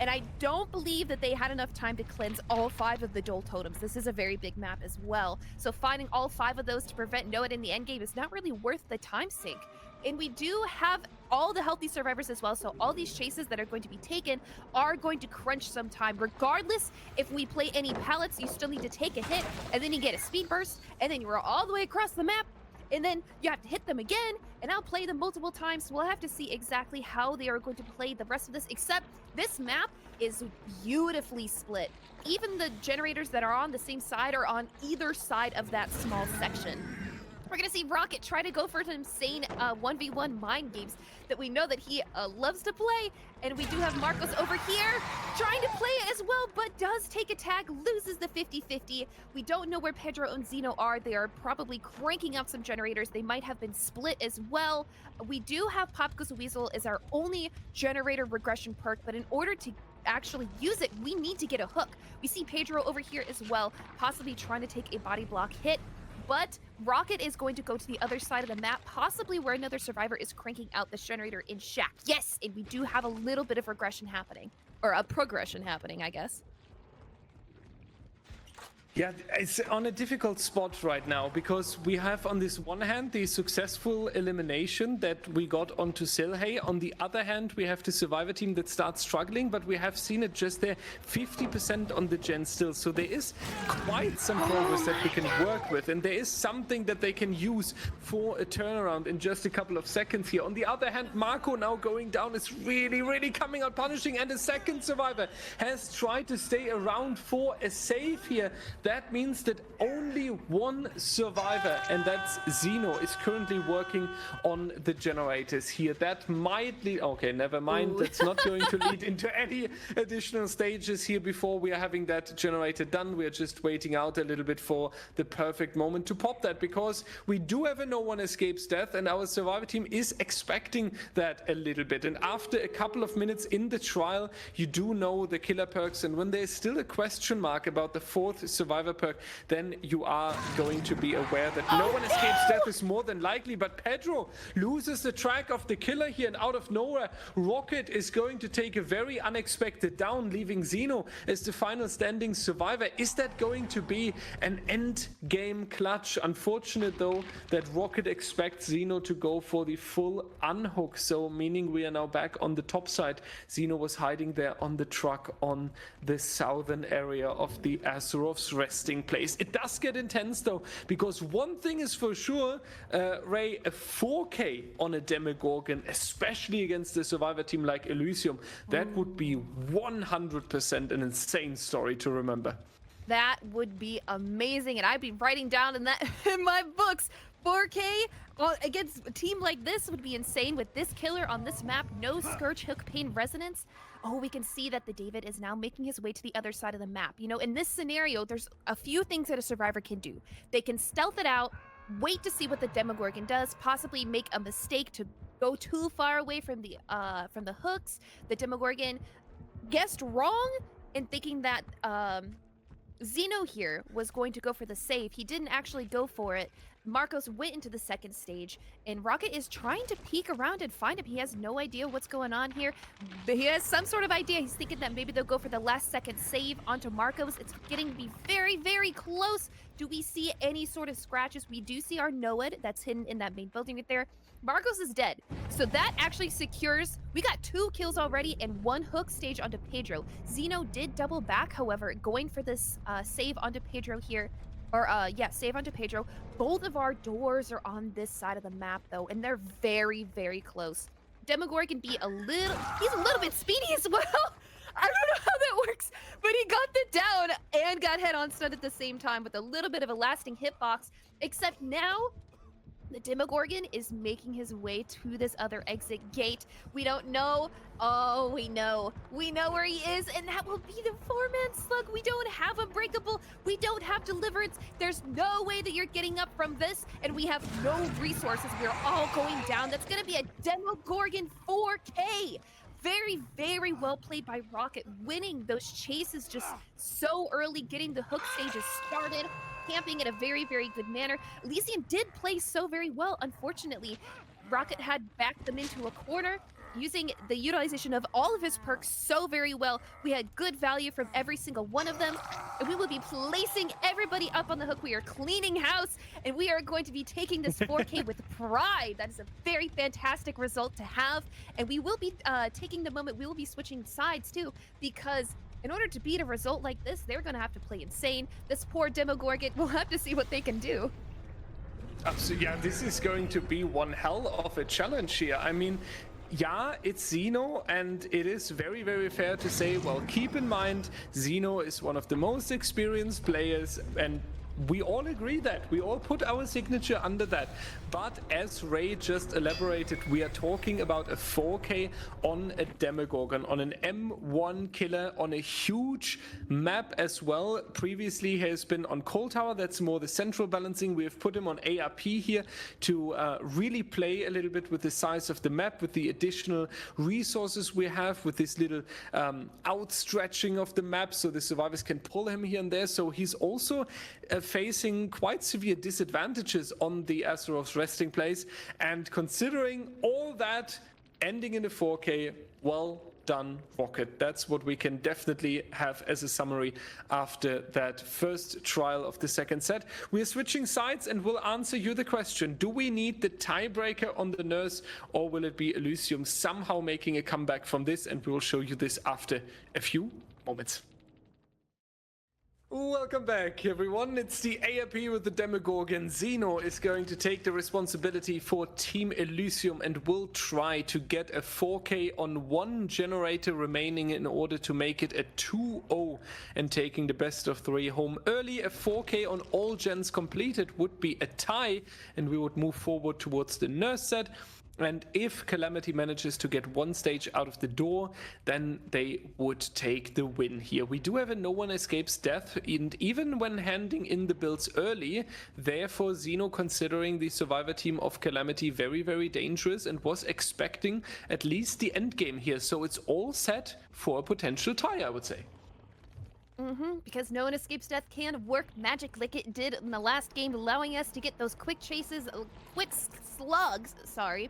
and I don't believe that they had enough time to cleanse all 5 of the Dole Totems. This is a very big map as well. So finding all 5 of those to prevent Noed in the endgame is not really worth the time sink. And we do have all the healthy survivors as well, so all these chases that are going to be taken are going to crunch some time. Regardless if we play any pallets, you still need to take a hit, and then you get a speed burst, and then you're all the way across the map, and then you have to hit them again, and I'll play them multiple times. So we'll have to see exactly how they are going to play the rest of this, except this map is beautifully split. Even the generators that are on the same side are on either side of that small section. We're gonna see Rocket try to go for some insane 1v1 mind games that we know that he loves to play. And we do have Marcos over here trying to play it as well, but does take a tag, loses the 50-50. We don't know where Pedro and Zeno are. They are probably cranking out some generators. They might have been split as well. We do have Pop Goes the Weasel as our only generator regression perk, but in order to actually use it, we need to get a hook. We see Pedro over here as well, possibly trying to take a body block hit. But Rocket is going to go to the other side of the map, possibly where another survivor is cranking out this generator in shack. Yes, and we do have a little bit of regression happening, or a progression happening, I guess. Yeah, it's on a difficult spot right now because we have on this one hand the successful elimination that we got onto Silhey. On the other hand, we have the survivor team that starts struggling, but we have seen it just there 50% on the gen still. So there is quite some progress that we can work with, and there is something that they can use for a turnaround in just a couple of seconds here. On the other hand, Marco now going down is really coming out punishing, and a second survivor has tried to stay around for a save here. That means that only one survivor, and that's Zeno, is currently working on the generators here. That might lead... Okay, never mind. Ooh. That's not going to lead into any additional stages here before we are having that generator done. We are just waiting out a little bit for the perfect moment to pop that, because we do have a no one escapes death, and our survivor team is expecting that a little bit. And after a couple of minutes in the trial, you do know the killer perks, and when there's still a question mark about the fourth survivor perk, then you are going to be aware that no one escapes death is more than likely. But Pedro loses the track of the killer here, and out of nowhere, Rocket is going to take a very unexpected down, leaving Zeno as the final standing survivor. Is that going to be an end game clutch? Unfortunate though that Rocket expects Zeno to go for the full unhook, so meaning we are now back on the top side. Zeno was hiding there on the truck on the southern area of the Azerov's resting place. It does get intense though, because one thing is for sure, Ray, a 4K on a Demogorgon, especially against a survivor team like Elysium, that would be 100% an insane story to remember. That would be amazing, and I'd be writing down in that in my books. 4K against a team like this would be insane with this killer on this map. No Scourge Hook Pain Resonance. Oh, we can see that the David is now making his way to the other side of the map. You know, in this scenario, there's a few things that a survivor can do. They can stealth it out, wait to see what the Demogorgon does, possibly make a mistake to go too far away from the hooks. The Demogorgon guessed wrong in thinking that Zeno here was going to go for the save. He didn't actually go for it. Marcos went into the second stage, and Rocket is trying to peek around and find him. He has no idea what's going on here. But he has some sort of idea. He's thinking that maybe they'll go for the last second save onto Marcos. It's getting to be very, very close. Do we see any sort of scratches? We do see our Noed that's hidden in that main building right there. Marcos is dead. So that actually secures, we got 2 kills already and 1 hook stage onto Pedro. Zeno did double back, however, going for this save onto Pedro here. Save onto Pedro. Both of our doors are on this side of the map though, and they're very, very close. Demogorgon can be he's a little bit speedy as well. I don't know how that works, but he got the down and got head on stun at the same time with a little bit of a lasting hitbox, except now the Demogorgon is making his way to this other exit gate. We don't know. Oh, we know. We know where he is, and that will be the 4-man slug. We don't have Unbreakable. We don't have Deliverance. There's no way that you're getting up from this, and we have no resources. We're all going down. That's going to be a Demogorgon 4K. Very, very well played by Rocket, winning those chases just so early, getting the hook stages started, camping in a very, very good manner. Elysium did play so very well. Unfortunately, Rocket had backed them into a corner, using the utilization of all of his perks so very well. We had good value from every single one of them, and we will be placing everybody up on the hook. We are cleaning house, and we are going to be taking this 4K with pride. That is a very fantastic result to have, and we will be taking the moment. We will be switching sides too, because in order to beat a result like this, they're going to have to play insane. This poor Demogorgon, we'll have to see what they can do. Absolutely, yeah, this is going to be one hell of a challenge here. I mean, yeah, it's Zeno, and it is very, very fair to say, well, keep in mind, Zeno is one of the most experienced players, and we all agree that. We all put our signature under that. But as Ray just elaborated, we are talking about a 4K on a Demogorgon, on an M1 killer, on a huge map as well. Previously he has been on Cold Tower, that's more the central balancing. We have put him on ARP here to really play a little bit with the size of the map, with the additional resources we have, with this little outstretching of the map so the survivors can pull him here and there. So he's also facing quite severe disadvantages on the Azeroth's resting place, and considering all that, ending in a 4K, well done, Rocket. That's what we can definitely have as a summary after that first trial of the second set. We're switching sides and we'll answer you the question: do we need the tiebreaker on the Nurse, or will it be Elysium somehow making a comeback from this? And we will show you this after a few moments. Welcome back, everyone. It's the ARP with the Demogorgon. Zeno is going to take the responsibility for Team Elysium and will try to get a 4K on 1 generator remaining in order to make it a 2-0 and taking the best of 3 home early. A 4K on all gens completed would be a tie, and we would move forward towards the Nurse set. And if Calamity manages to get 1 stage out of the door, then they would take the win here. We do have a no one escapes death, and even when handing in the builds early, therefore Zeno considering the survivor team of Calamity very, very dangerous and was expecting at least the end game here. So it's all set for a potential tie, I would say. Because no one escapes death can work magic like it did in the last game, allowing us to get those quick chases, quick slugs, sorry.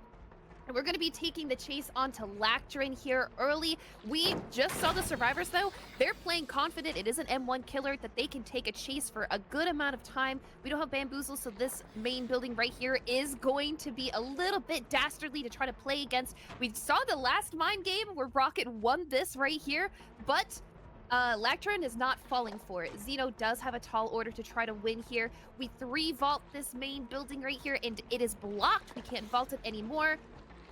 And we're going to be taking the chase onto Lactrin here early. We just saw the survivors, though. They're playing confident. It is an M1 killer that they can take a chase for a good amount of time. We don't have Bamboozle, so this main building right here is going to be a little bit dastardly to try to play against. We saw the last Mind game where Rocket won this right here, but Lactrin is not falling for it. Zeno does have a tall order to try to win here. We 3 vault this main building right here, and it is blocked. We can't vault it anymore.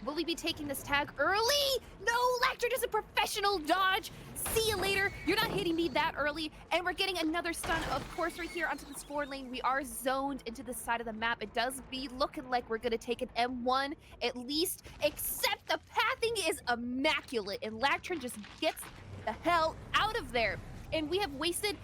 Will we be taking this tag early? No, Lactron is a professional dodge. See you later. You're not hitting me that early. And we're getting another stun, of course, right here onto this 4 lane. We are zoned into the side of the map. It does be looking like we're going to take an M1 at least, except the pathing is immaculate. And Lactron just gets the hell out of there. And we have wasted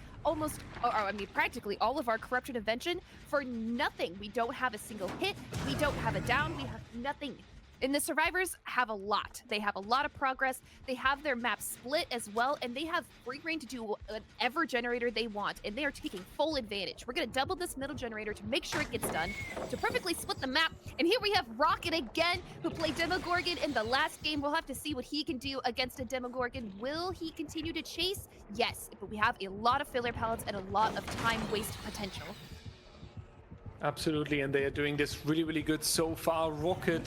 practically all of our corrupt intervention for nothing. We don't have a single hit. We don't have a down. We have nothing. And the survivors have a lot. They have a lot of progress. They have their map split as well, and they have free reign to do whatever generator they want, and they are taking full advantage. We're gonna double this middle generator to make sure it gets done, to perfectly split the map. And here we have Rocket again, who played Demogorgon in the last game. We'll have to see what he can do against a Demogorgon. Will he continue to chase? Yes, but we have a lot of filler pallets and a lot of time waste potential. Absolutely, and they are doing this really, really good so far. Rocket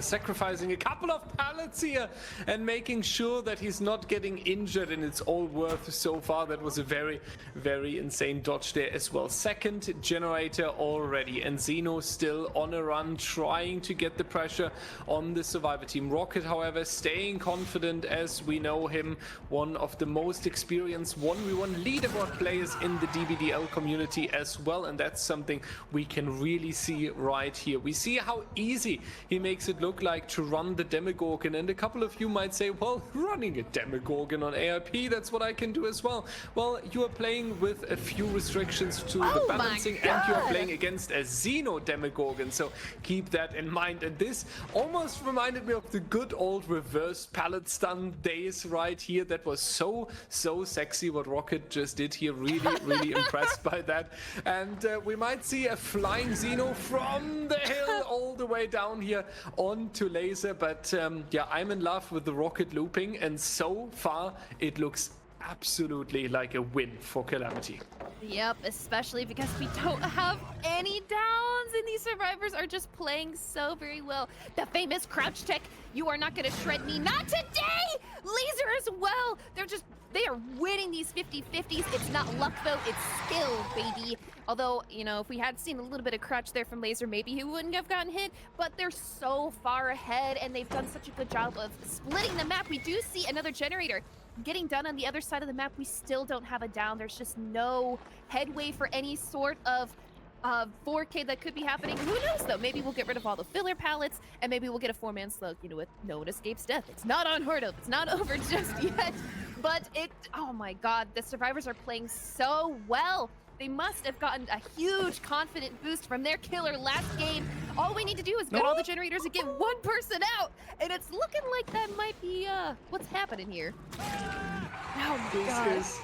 sacrificing a couple of pallets here and making sure that he's not getting injured, and it's all worth so far. That was a very, very insane dodge there as well. Second generator already, and Xeno still on a run, trying to get the pressure on the survivor team. Rocket, however, staying confident, as we know him, one of the most experienced 1v1 leaderboard players in the DBDL community as well, and that's something we can really see right here. We see how easy he makes it look like to run the Demogorgon, and a couple of you might say, well, running a Demogorgon on AIP, that's what I can do as well. Well, you are playing with a few restrictions to the balancing, and you are playing against a Xeno Demogorgon, so keep that in mind. And this almost reminded me of the good old reverse pallet stun days right here. That was so sexy what Rocket just did here. Really impressed by that. And we might see a flying Xeno from the hill all the way down here onto Laser. But yeah, I'm in love with the Rocket looping, and so far it looks absolutely like a win for Calamity. Yep, especially because we don't have any downs, and these survivors are just playing so very well. The famous crouch tech, you are not gonna shred me, not today! Laser as well, they are winning these 50-50s. It's not luck though, it's skill, baby. Although, you know, if we had seen a little bit of crouch there from Laser, maybe he wouldn't have gotten hit, but they're so far ahead, and they've done such a good job of splitting the map. We do see another generator getting done on the other side of the map. We still don't have a down. There's just no headway for any sort of 4K that could be happening. Who knows though? Maybe we'll get rid of all the filler pallets, and maybe we'll get a 4-man slug, you know, with no one escapes death. It's not unheard of. It's not over just yet. But oh my god, the survivors are playing so well. They must have gotten a huge confident boost from their killer last game. All we need to do is get all the generators and get one person out. And it's looking like that might be what's happening here. Oh my god. This is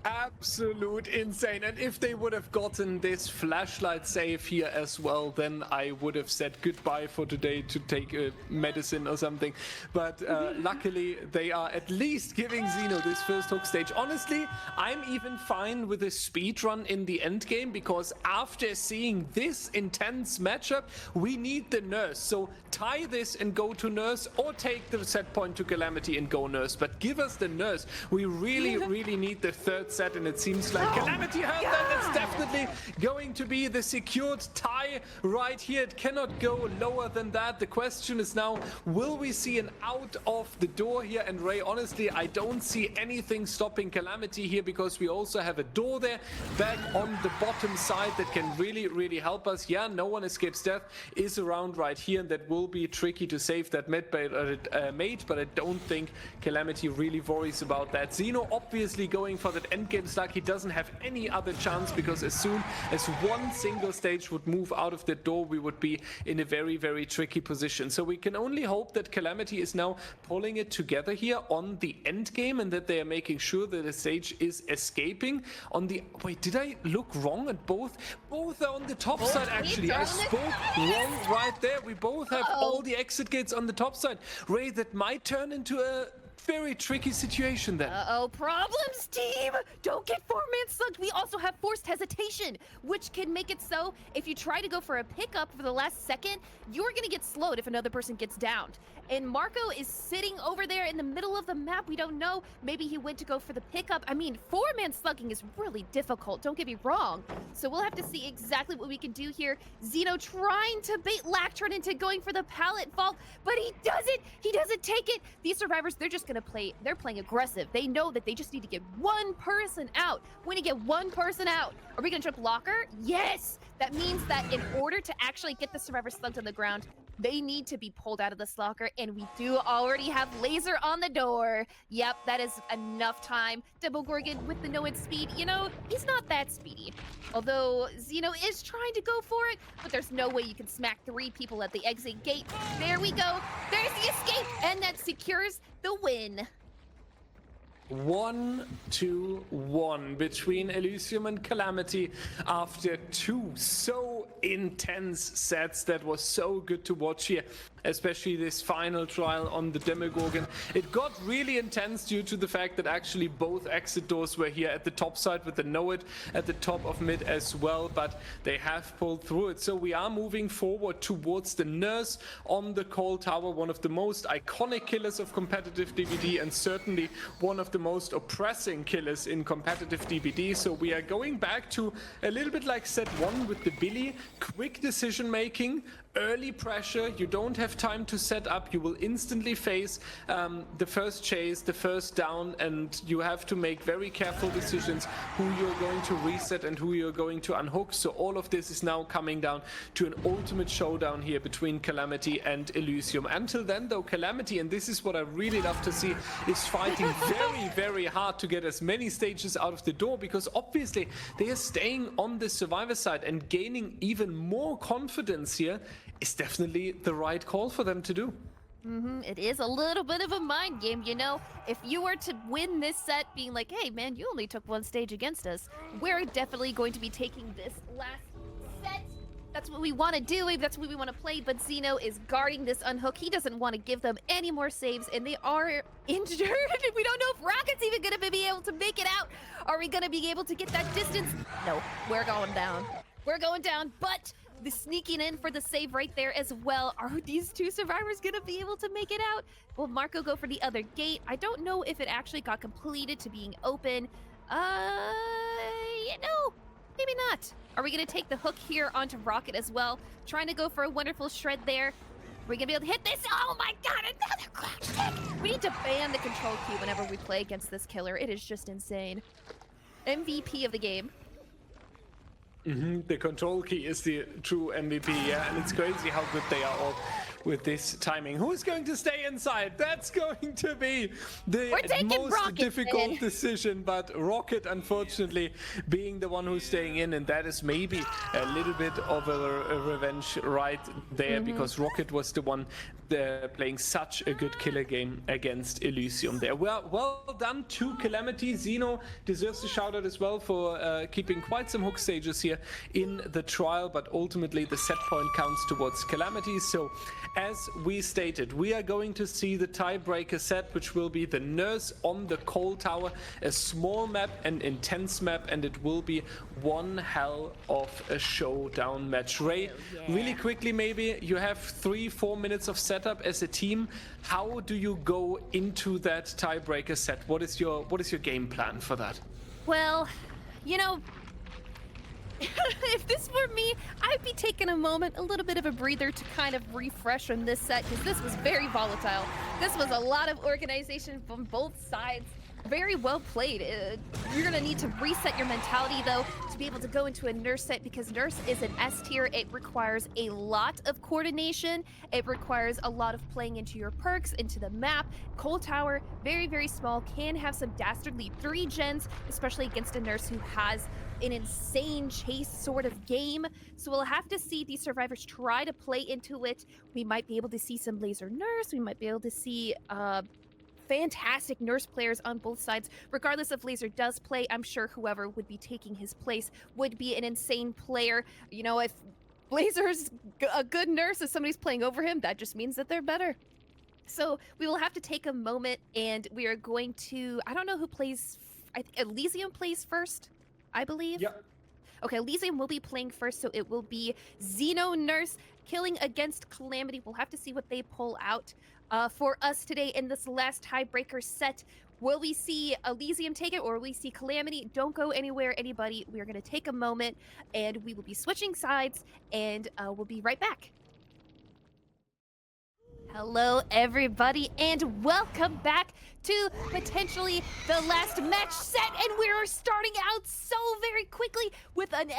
absolute insane. And if they would have gotten this flashlight save here as well, then I would have said goodbye for today to take a medicine or something. But luckily they are at least giving Xeno this first hook stage. Honestly, I'm even fine with a speed run in the end game, because after seeing this intense matchup, we need the Nurse. So tie this and go to Nurse, or take the set point to Calamity and go Nurse. But give us the Nurse. We really need the third set, and it seems like Calamity heard that. It's definitely going to be the secured tie right here. It cannot go lower than that. The question is now, will we see an out of the door here? And Ray, honestly, I don't see anything stopping Calamity here, because we also have a door there back on the bottom side that can really help us. Yeah, no one escapes death is around right here, and that will be tricky to save that mate, but I don't think Calamity really worries about that. Xeno obviously going for that endgame slug. He doesn't have any other chance, because as soon as one single stage would move out of the door, we would be in a very tricky position. So we can only hope that Calamity is now pulling it together here on the end game, and that they are making sure that the stage is escaping on the... Wait, did I look wrong at both? Both are on the top side, actually. I spoke wrong right there. We both have all the exit gates on the top side. Ray, that might turn into a very tricky situation then. Uh-oh, problems, team! Don't get four-man slugged. We also have forced hesitation, which can make it so if you try to go for a pickup for the last second, you're gonna get slowed if another person gets downed. And Marco is sitting over there in the middle of the map. We don't know. Maybe he went to go for the pickup. I mean, four-man slugging is really difficult, don't get me wrong. So we'll have to see exactly what we can do here. Xeno trying to bait Lactron into going for the pallet vault, but he doesn't. He doesn't take it. These survivors, they're just gonna play. They're playing aggressive. They know that they just need to get one person out. When you get one person out, are we gonna jump locker? Yes! That means that in order to actually get the survivor slugged on the ground, they need to be pulled out of this locker, and we do already have laser on the door. Yep, that is enough time. Demogorgon with the no-hit speed, you know, he's not that speedy. Although Xeno is trying to go for it, but there's no way you can smack 3 people at the exit gate. There we go. There's the escape, and that secures the win. 1-1 between Elysium and Calamity after 2 so intense sets that was so good to watch here, especially this final trial on the Demogorgon. It got really intense due to the fact that actually both exit doors were here at the top side with the no-it at the top of mid as well, but they have pulled through it. So we are moving forward towards the Nurse on the Coal Tower, one of the most iconic killers of competitive DBD and certainly one of the most oppressing killers in competitive DBD. So we are going back to a little bit like set 1 with the Billy. Quick decision making, early pressure, you don't have time to set up, you will instantly face the first chase, the first down, and you have to make very careful decisions who you're going to reset and who you're going to unhook. So all of this is now coming down to an ultimate showdown here between Calamity and Elysium. Until then though, Calamity, and this is what I really love to see, is fighting very hard to get as many stages out of the door, because obviously they are staying on the survivor side, and gaining even more confidence here is definitely the right call for them to do. It is a little bit of a mind game, you know? If you were to win this set being like, hey man, you only took 1 stage against us, we're definitely going to be taking this last set. That's what we want to do, that's what we want to play, but Xeno is guarding this unhook. He doesn't want to give them any more saves, and they are injured. We don't know if Rocket's even going to be able to make it out. Are we going to be able to get that distance? No, we're going down. We're going down, but the sneaking in for the save right there as well. Are these 2 survivors gonna be able to make it out? Will Marco go for the other gate? I don't know if it actually got completed to being open. No, maybe not. Are we gonna take the hook here onto Rocket as well? Trying to go for a wonderful shred there. Are we gonna be able to hit this? Oh my god, another crouch kick! We need to ban the control key whenever we play against this killer. It is just insane. MVP of the game. The control key is the true MVP, yeah, and it's crazy how good they are all with this timing. Who is going to stay inside? That's going to be the most difficult decision, but Rocket, unfortunately, being the one who's staying in, and that is maybe a little bit of a revenge right there, because Rocket was the one playing such a good killer game against Elysium there. Well done to Calamity. Xeno deserves a shout out as well for keeping quite some hook stages here in the trial, but ultimately the set point counts towards Calamity. So as we stated, we are going to see the tiebreaker set, which will be the Nurse on the Coal Tower, a small map, an intense map, and it will be one hell of a showdown match. Ray, really quickly, maybe you have 3-4 minutes of setup as a team. How do you go into that tiebreaker set? What is your game plan for that? Well, you know, if this were me, I'd be taking a moment, a little bit of a breather to kind of refresh on this set, because this was very volatile. This was a lot of organization from both sides. Very well played. You're gonna need to reset your mentality though to be able to go into a Nurse set, because Nurse is an S tier. It requires a lot of coordination. It requires a lot of playing into your perks, into the map. Coal Tower, very small, can have some dastardly 3 gens, especially against a Nurse who has an insane chase sort of game. So we'll have to see these survivors try to play into it. We might be able to see some laser Nurse. We might be able to see fantastic Nurse players on both sides. Regardless if Laser does play, I'm sure whoever would be taking his place would be an insane player. You know, if Laser's a good Nurse, if somebody's playing over him, that just means that they're better. So we will have to take a moment, and we are going to, I don't know who plays, I think Elysium plays first, I believe. Yep. Okay, Elysium will be playing first, so it will be ELY Nurse killing against Calamity. We'll have to see what they pull out for us today in this last tiebreaker set. Will we see Elysium take it, or will we see Calamity? Don't go anywhere, anybody. We are going to take a moment, and we will be switching sides, and we'll be right back. Hello, everybody, and welcome back to potentially the last match set, and we're starting out so very quickly with an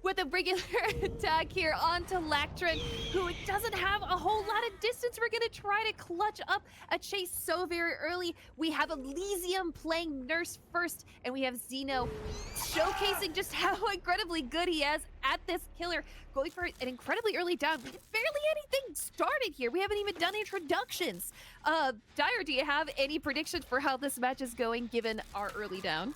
with a regular attack here onto Lactron, who doesn't have a whole lot of distance. We're gonna try to clutch up a chase so very early. We have Elysium playing Nurse first, and we have Zeno showcasing just how incredibly good he is at this killer, going for an incredibly early down. Barely anything started here. We haven't even done introductions. Dyer, do you have any predictions for how this match is going given our early down?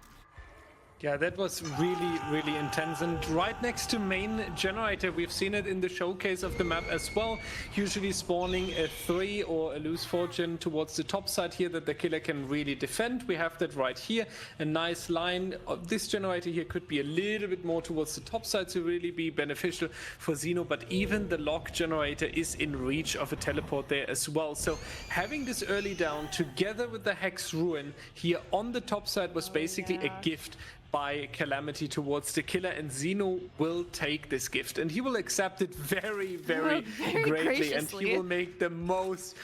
Yeah, that was really, really intense. And right next to main generator, we've seen it in the showcase of the map as well. Usually spawning a 3 or a loose fortune towards the top side here that the killer can really defend. We have that right here. A nice line. This generator here could be a little bit more towards the top side to really be beneficial for Zeno. But even the lock generator is in reach of a teleport there as well. So having this early down together with the Hex Ruin here on the top side was basically a gift by Calamity towards the killer, and Zeno will take this gift, and he will accept it very, very greatly, and he will make the most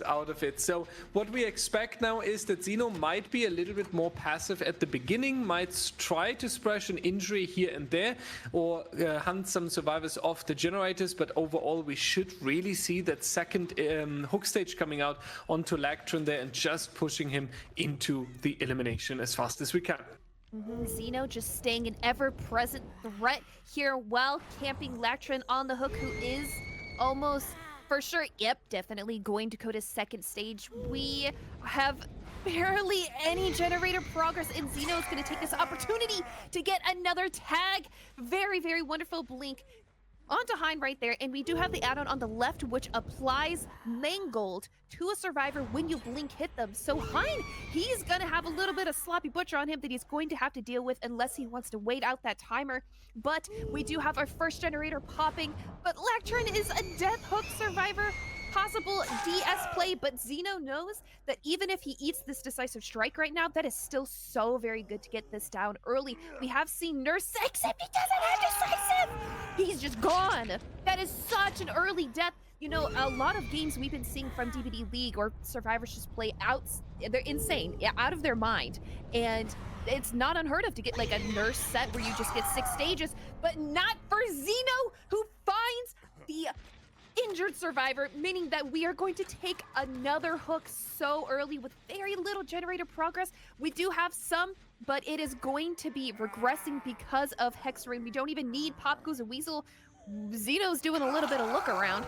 out of it. So what we expect now is that Zeno might be a little bit more passive at the beginning, might try to splash an injury here and there, or hunt some survivors off the generators, but overall we should really see that second hook stage coming out onto Lactron there and just pushing him into the elimination as fast as we can. Zeno just staying an ever-present threat here while camping Lactron on the hook, who is almost for sure, definitely going to go to second stage. We have barely any generator progress, and Zeno is going to take this opportunity to get another tag. Very, very wonderful blink onto Hein right there, and we do have the add-on on the left, which applies Mangold to a survivor when you blink hit them. So Hein, he's gonna have a little bit of sloppy butcher on him that he's going to have to deal with unless he wants to wait out that timer. But we do have our first generator popping, but Lactron is a death hook survivor. Possible DS play, but Zeno knows that even if he eats this decisive strike right now, that is still so very good to get this down early. We have seen Nurse, except he doesn't have decisive! He's just gone! That is such an early death. You know, a lot of games we've been seeing from DBDLeague or survivors just play out, they're insane, out of their mind. And it's not unheard of to get like a Nurse set where you just get 6 stages, but not for Zeno, who finds the injured survivor, meaning that we are going to take another hook so early with very little generator progress. We do have some, but it is going to be regressing because of Hex Ring. We don't even need Pop Goes a Weasel. Zeno's doing a little bit of look around,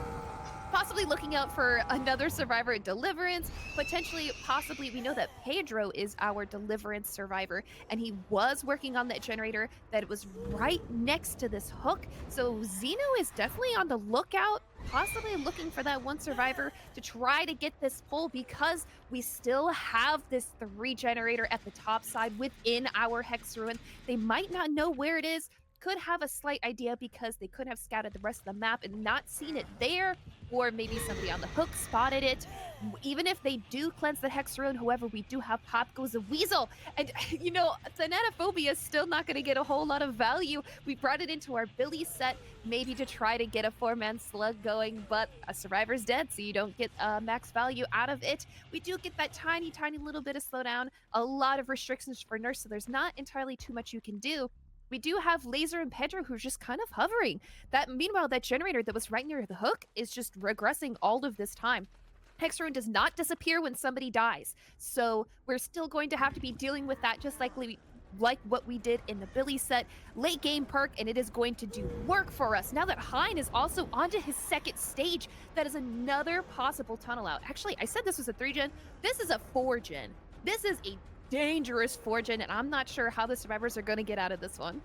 possibly looking out for another survivor at Deliverance, possibly, we know that Pedro is our Deliverance survivor, and he was working on that generator that was right next to this hook. So Zeno is definitely on the lookout, possibly looking for that one survivor to try to get this pull, because we still have this 3 generator at the top side within our Hex Ruin. They might not know where it is, could have a slight idea because they could have scouted the rest of the map and not seen it there, or maybe somebody on the hook spotted it. Even if they do cleanse the Hex Ruin, however, we do have Pop Goes a Weasel, and you know, Thanatophobia is still not going to get a whole lot of value. We brought it into our Billy set, maybe to try to get a 4-man slug going, but a survivor's dead, so you don't get max value out of it. We do get that tiny little bit of slowdown, a lot of restrictions for Nurse, so there's not entirely too much you can do. We do have Laser and Pedro who's just kind of hovering. Meanwhile, that generator that was right near the hook is just regressing all of this time. Hex Ruin does not disappear when somebody dies, so we're still going to have to be dealing with that, just like what we did in the Billy set. Late game perk, and it is going to do work for us. Now that Hein is also onto his second stage, that is another possible tunnel out. Actually, I said this was a 3-gen. This is a 4-gen. This is a dangerous 4-gen, and I'm not sure how the survivors are going to get out of this one.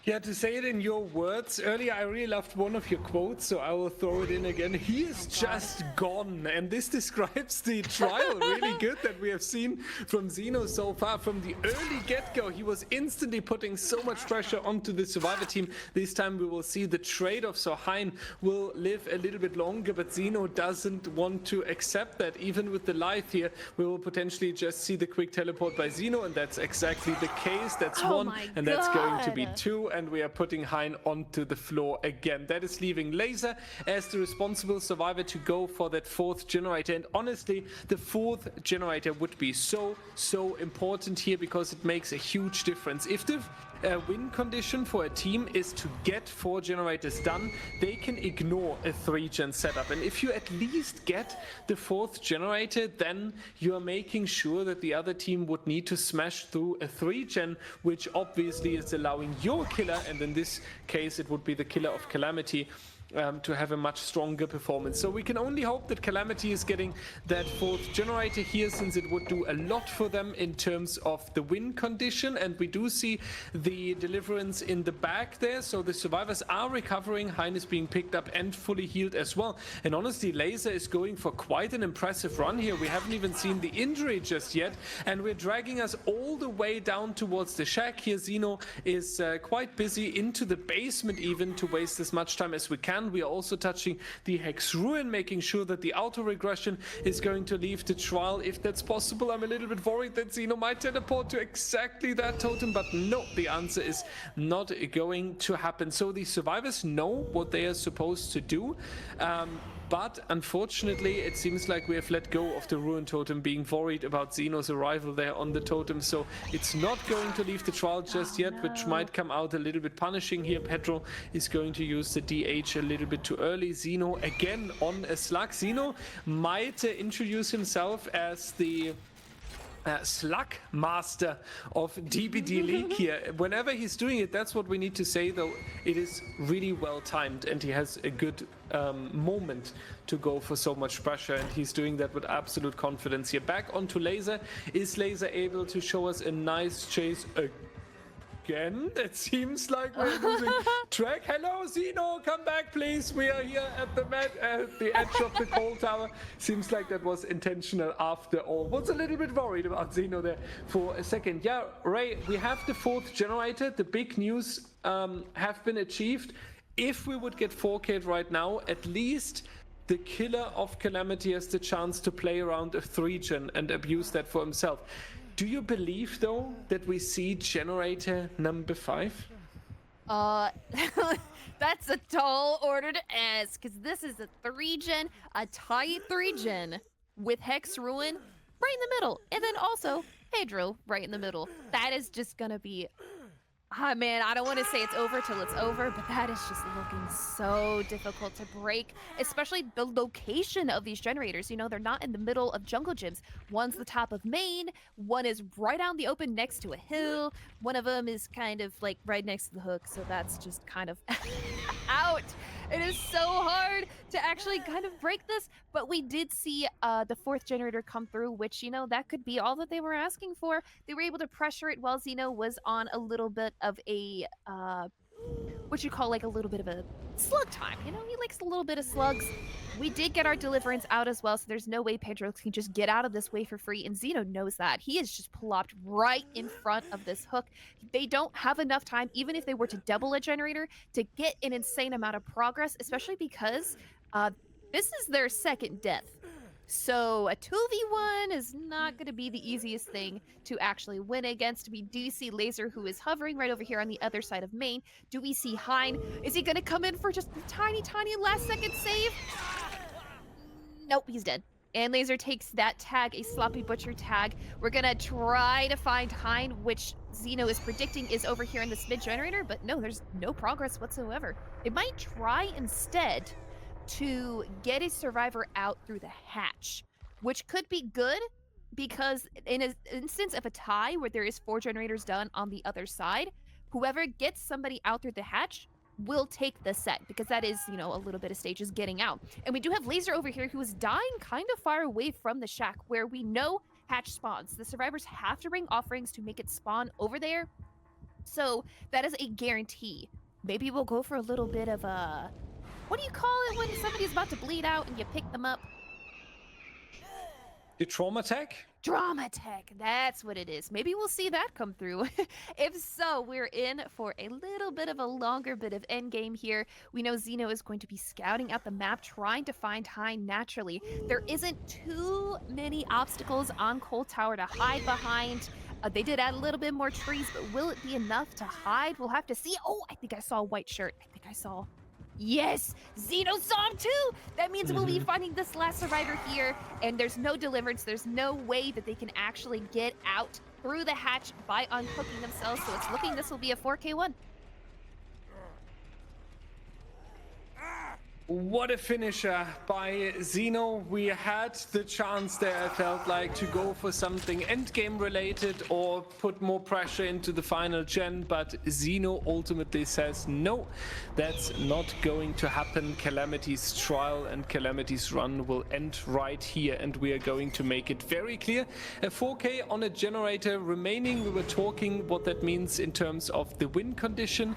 Yeah, to say it in your words, earlier I really loved one of your quotes, so I will throw it in again. He is just gone, and this describes the trial really good that we have seen from Xeno so far. From the early get-go, he was instantly putting so much pressure onto the Survivor team. This time we will see the trade-off, so Hein will live a little bit longer, but Xeno doesn't want to accept that. Even with the life here, we will potentially just see the quick teleport by Xeno, and that's exactly the case. That's one, and that's going to be two. And we are putting Hein onto the floor again. That is leaving Laser as the responsible survivor to go for that fourth generator. And honestly, the fourth generator would be so important here because it makes a huge difference. If the win condition for a team is to get 4 generators done, they can ignore a 3-gen setup. And if you at least get the 4th generator, then you are making sure that the other team would need to smash through a 3-gen, which obviously is allowing your killer, and in this case it would be the killer of Calamity, to have a much stronger performance. So we can only hope that Calamity is getting that 4th generator here, since it would do a lot for them in terms of the win condition. And we do see the deliverance in the back there, so the survivors are recovering. Hein is being picked up and fully healed as well. And honestly, Laser is going for quite an impressive run here. We haven't even seen the injury just yet, and we're dragging us all the way down towards the shack here. Xeno is quite busy into the basement even to waste as much time as we can. We are also touching the Hex Ruin, making sure that the auto regression is going to leave the trial if that's possible. I'm a little bit worried that Xeno might teleport to exactly that totem, but no, the answer is not going to happen. So the survivors know what they are supposed to do. But unfortunately, it seems like we have let go of the Ruin Totem, being worried about Xeno's arrival there on the totem. So it's not going to leave the trial just yet, which might come out a little bit punishing here. Pedro is going to use the DH a little bit too early. Xeno again on a slug. Xeno might introduce himself as the Slug Master of DBDLeague here. Whenever he's doing it, that's what we need to say, though. It is really well timed, and he has a good moment to go for so much pressure, and he's doing that with absolute confidence here. Back onto Laser. Is Laser able to show us a nice chase again? It seems like we're losing track. Hello, Xeno, come back, please. We are here at the edge of the coal tower. Seems like that was intentional after all. Was a little bit worried about Xeno there for a second. Yeah, Ray, we have the 4th generator. The big news have been achieved. If we would get 4K right now, at least the killer of Calamity has the chance to play around a 3-gen and abuse that for himself. Do you believe, though, that we see generator number 5? That's a tall order to ask, because this is a 3-gen, a tight 3-gen, with Hex Ruin right in the middle, and then also Pedro right in the middle. That is just gonna be... Ah, man, I don't want to say it's over till it's over, but that is just looking so difficult to break, especially the location of these generators. You know, they're not in the middle of jungle gyms. One's the top of main, one is right out in the open next to a hill, one of them is kind of like right next to the hook, so that's just kind of out. It is so hard to actually kind of break this, but we did see the 4th generator come through, which, you know, that could be all that they were asking for. They were able to pressure it while Xeno was on a little bit of a, what you call like a little bit of a slug time. You know, he likes a little bit of slugs. We did get our deliverance out as well, so there's no way Pedro can just get out of this way for free, and Xeno knows that. He is just plopped right in front of this hook. They don't have enough time, even if they were to double a generator, to get an insane amount of progress, especially because this is their 2nd death. So a 2v1 is not going to be the easiest thing to actually win against. We do see Laser, who is hovering right over here on the other side of main. Do we see Hein? Is he going to come in for just a tiny last second save? Nope, he's dead. And Laser takes that tag, a Sloppy Butcher tag. We're going to try to find Hein, which Xeno is predicting is over here in this mid generator, but no, there's no progress whatsoever. They might try instead to get a survivor out through the hatch, which could be good because in an instance of a tie where there is 4 generators done on the other side, whoever gets somebody out through the hatch will take the set, because that is, you know, a little bit of stages getting out. And we do have Laser over here, who is dying kind of far away from the shack where we know hatch spawns. The survivors have to bring offerings to make it spawn over there. So that is a guarantee. Maybe we'll go for a little bit of a, what do you call it when somebody's about to bleed out and you pick them up? The trauma tech? Drama tech, that's what it is. Maybe we'll see that come through. If so, we're in for a little bit of a longer bit of endgame here. We know Xeno is going to be scouting out the map, trying to find High naturally. There isn't too many obstacles on Cold Tower to hide behind. They did add a little bit more trees, but will it be enough to hide? We'll have to see. Oh, I think I saw a white shirt. I think I saw... Yes, Xeno saw him too! That means we'll be finding this last survivor here, and there's no deliverance. There's no way that they can actually get out through the hatch by unhooking themselves, so it's looking this will be a 4K1. What a finisher by Xeno. We had the chance there, I felt like, to go for something endgame related or put more pressure into the final gen, but Xeno ultimately says no, that's not going to happen. Calamity's trial and Calamity's run will end right here, and we are going to make it very clear. A 4K on a generator remaining. We were talking what that means in terms of the win condition.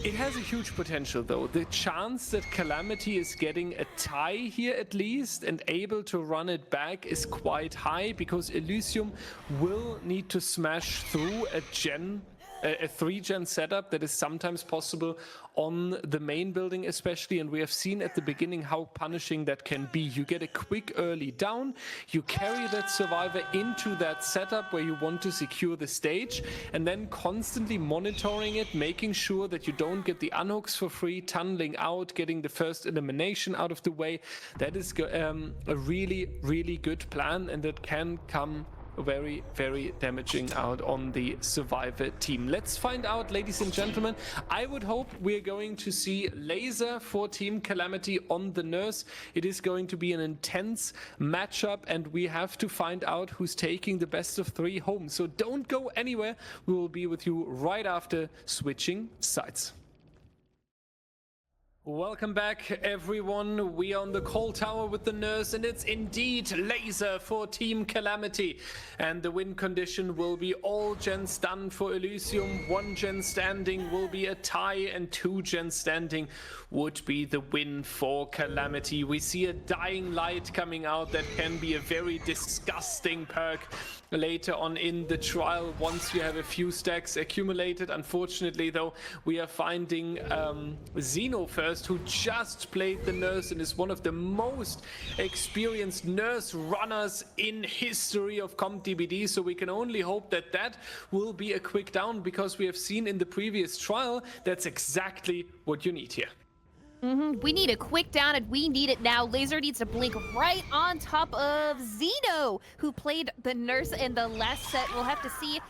It has a huge potential though. The chance that Calamity is getting a tie here at least and able to run it back is quite high, because Elysium will need to smash through a 3-gen setup that is sometimes possible on the main building especially, and we have seen at the beginning how punishing that can be. You get a quick early down, you carry that survivor into that setup where you want to secure the stage, and then constantly monitoring it, making sure that you don't get the unhooks for free, tunneling out, getting the first elimination out of the way. That is a really, really good plan, and that can come very, very damaging out on the survivor team. Let's find out, ladies and gentlemen. I would hope we're going to see Laser for Team Calamity on the Nurse. It is going to be an intense matchup, and we have to find out who's taking the best of 3 home. So don't go anywhere. We will be with you right after switching sides. Welcome back, everyone. We are on the Cold Tower with the Nurse, and it's indeed Laser for Team Calamity. And the win condition will be all gens done for Elysium. 1 gen standing will be a tie, and 2 gen standing would be the win for Calamity. We see a dying light coming out that can be a very disgusting perk later on in the trial once you have a few stacks accumulated. Unfortunately though, we are finding Xeno first, who just played the Nurse and is one of the most experienced Nurse runners in history of CompDBD, so we can only hope that that will be a quick down, because we have seen in the previous trial that's exactly what you need here. We need a quick down, and we need it now. Laser needs to blink right on top of Xeno, who played the Nurse in the last set. We'll have to see.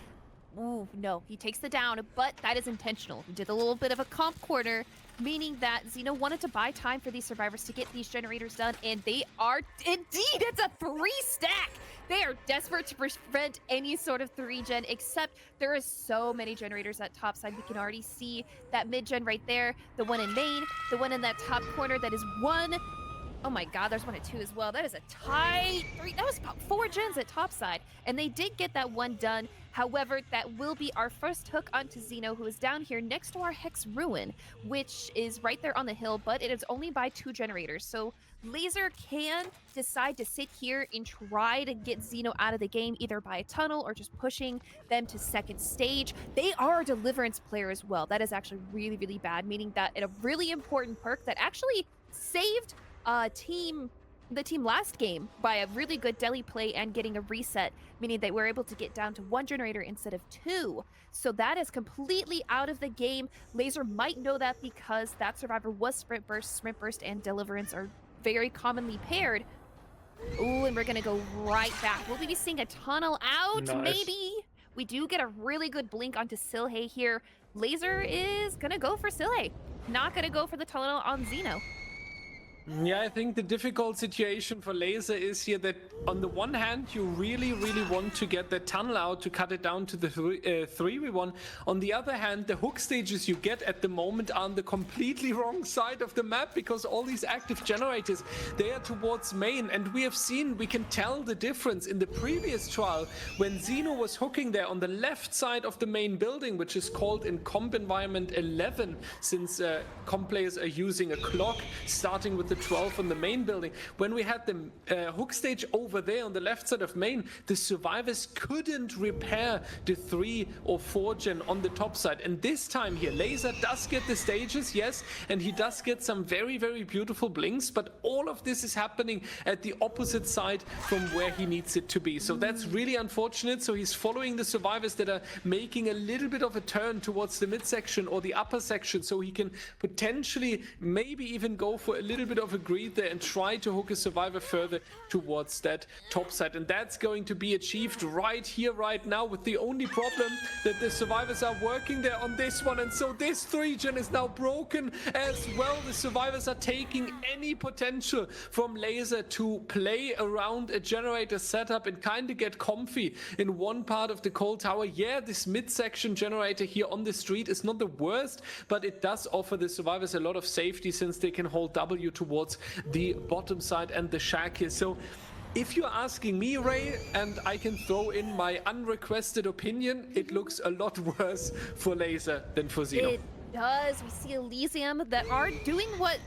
Ooh, no, he takes the down, but that is intentional. He did a little bit of a comp corner, meaning that Xeno wanted to buy time for these survivors to get these generators done, and they are indeed. It's a 3-stack. They are desperate to prevent any sort of 3-gen, except there is so many generators at top side. We can already see that mid-gen right there, the one in main, the one in that top corner. That is 1. Oh my god, there's 1 and 2 as well. That is a tight 3. That was about 4 gens at topside, and they did get that 1 done. However, that will be our first hook onto Xeno, who is down here next to our Hex Ruin, which is right there on the hill, but it is only by 2 generators. So Laser can decide to sit here and try to get Xeno out of the game, either by a tunnel or just pushing them to second stage. They are a deliverance player as well. That is actually really, really bad, meaning that a really important perk that actually saved the team last game by a really good deli play and getting a reset, meaning they were able to get down to 1 generator instead of 2. So that is completely out of the game. Laser might know that because that survivor was Sprint Burst. Sprint Burst and Deliverance are very commonly paired. Ooh, and we're gonna go right back. Will we be seeing a tunnel out? Nice. Maybe. We do get a really good blink onto Silhay here. Laser is gonna go for Silhay, not gonna go for the tunnel on Xeno. Yeah, I think the difficult situation for Laser is here that on the one hand, you really want to get the tunnel out to cut it down to the 3v1. On the other hand, the hook stages you get at the moment are on the completely wrong side of the map because all these active generators, they are towards main. And we have seen, we can tell the difference in the previous trial when Xeno was hooking there on the left side of the main building, which is called in comp environment 11, since comp players are using a clock starting with the 12 on the main building. When we had the hook stage over there on the left side of main, the survivors couldn't repair the 3 or 4 gen on the top side. And this time here, Laser does get the stages, yes, and he does get some very beautiful blinks, but all of this is happening at the opposite side from where he needs it to be. So that's really unfortunate. So he's following the survivors that are making a little bit of a turn towards the midsection or the upper section, so he can potentially maybe even go for a little bit of a greed there and try to hook a survivor further towards that top side. And that's going to be achieved right here, right now, with the only problem that the survivors are working there on this one. And so this 3 gen is now broken as well. The survivors are taking any potential from Laser to play around a generator setup and kind of get comfy in one part of the cold tower. Yeah, this midsection generator here on the street is not the worst, but it does offer the survivors a lot of safety since they can hold W towards the bottom side and the shack here. So if you're asking me, Ray, and I can throw in my unrequested opinion, it looks a lot worse for Laser than for Xeno. It does. We see Elysium that are doing what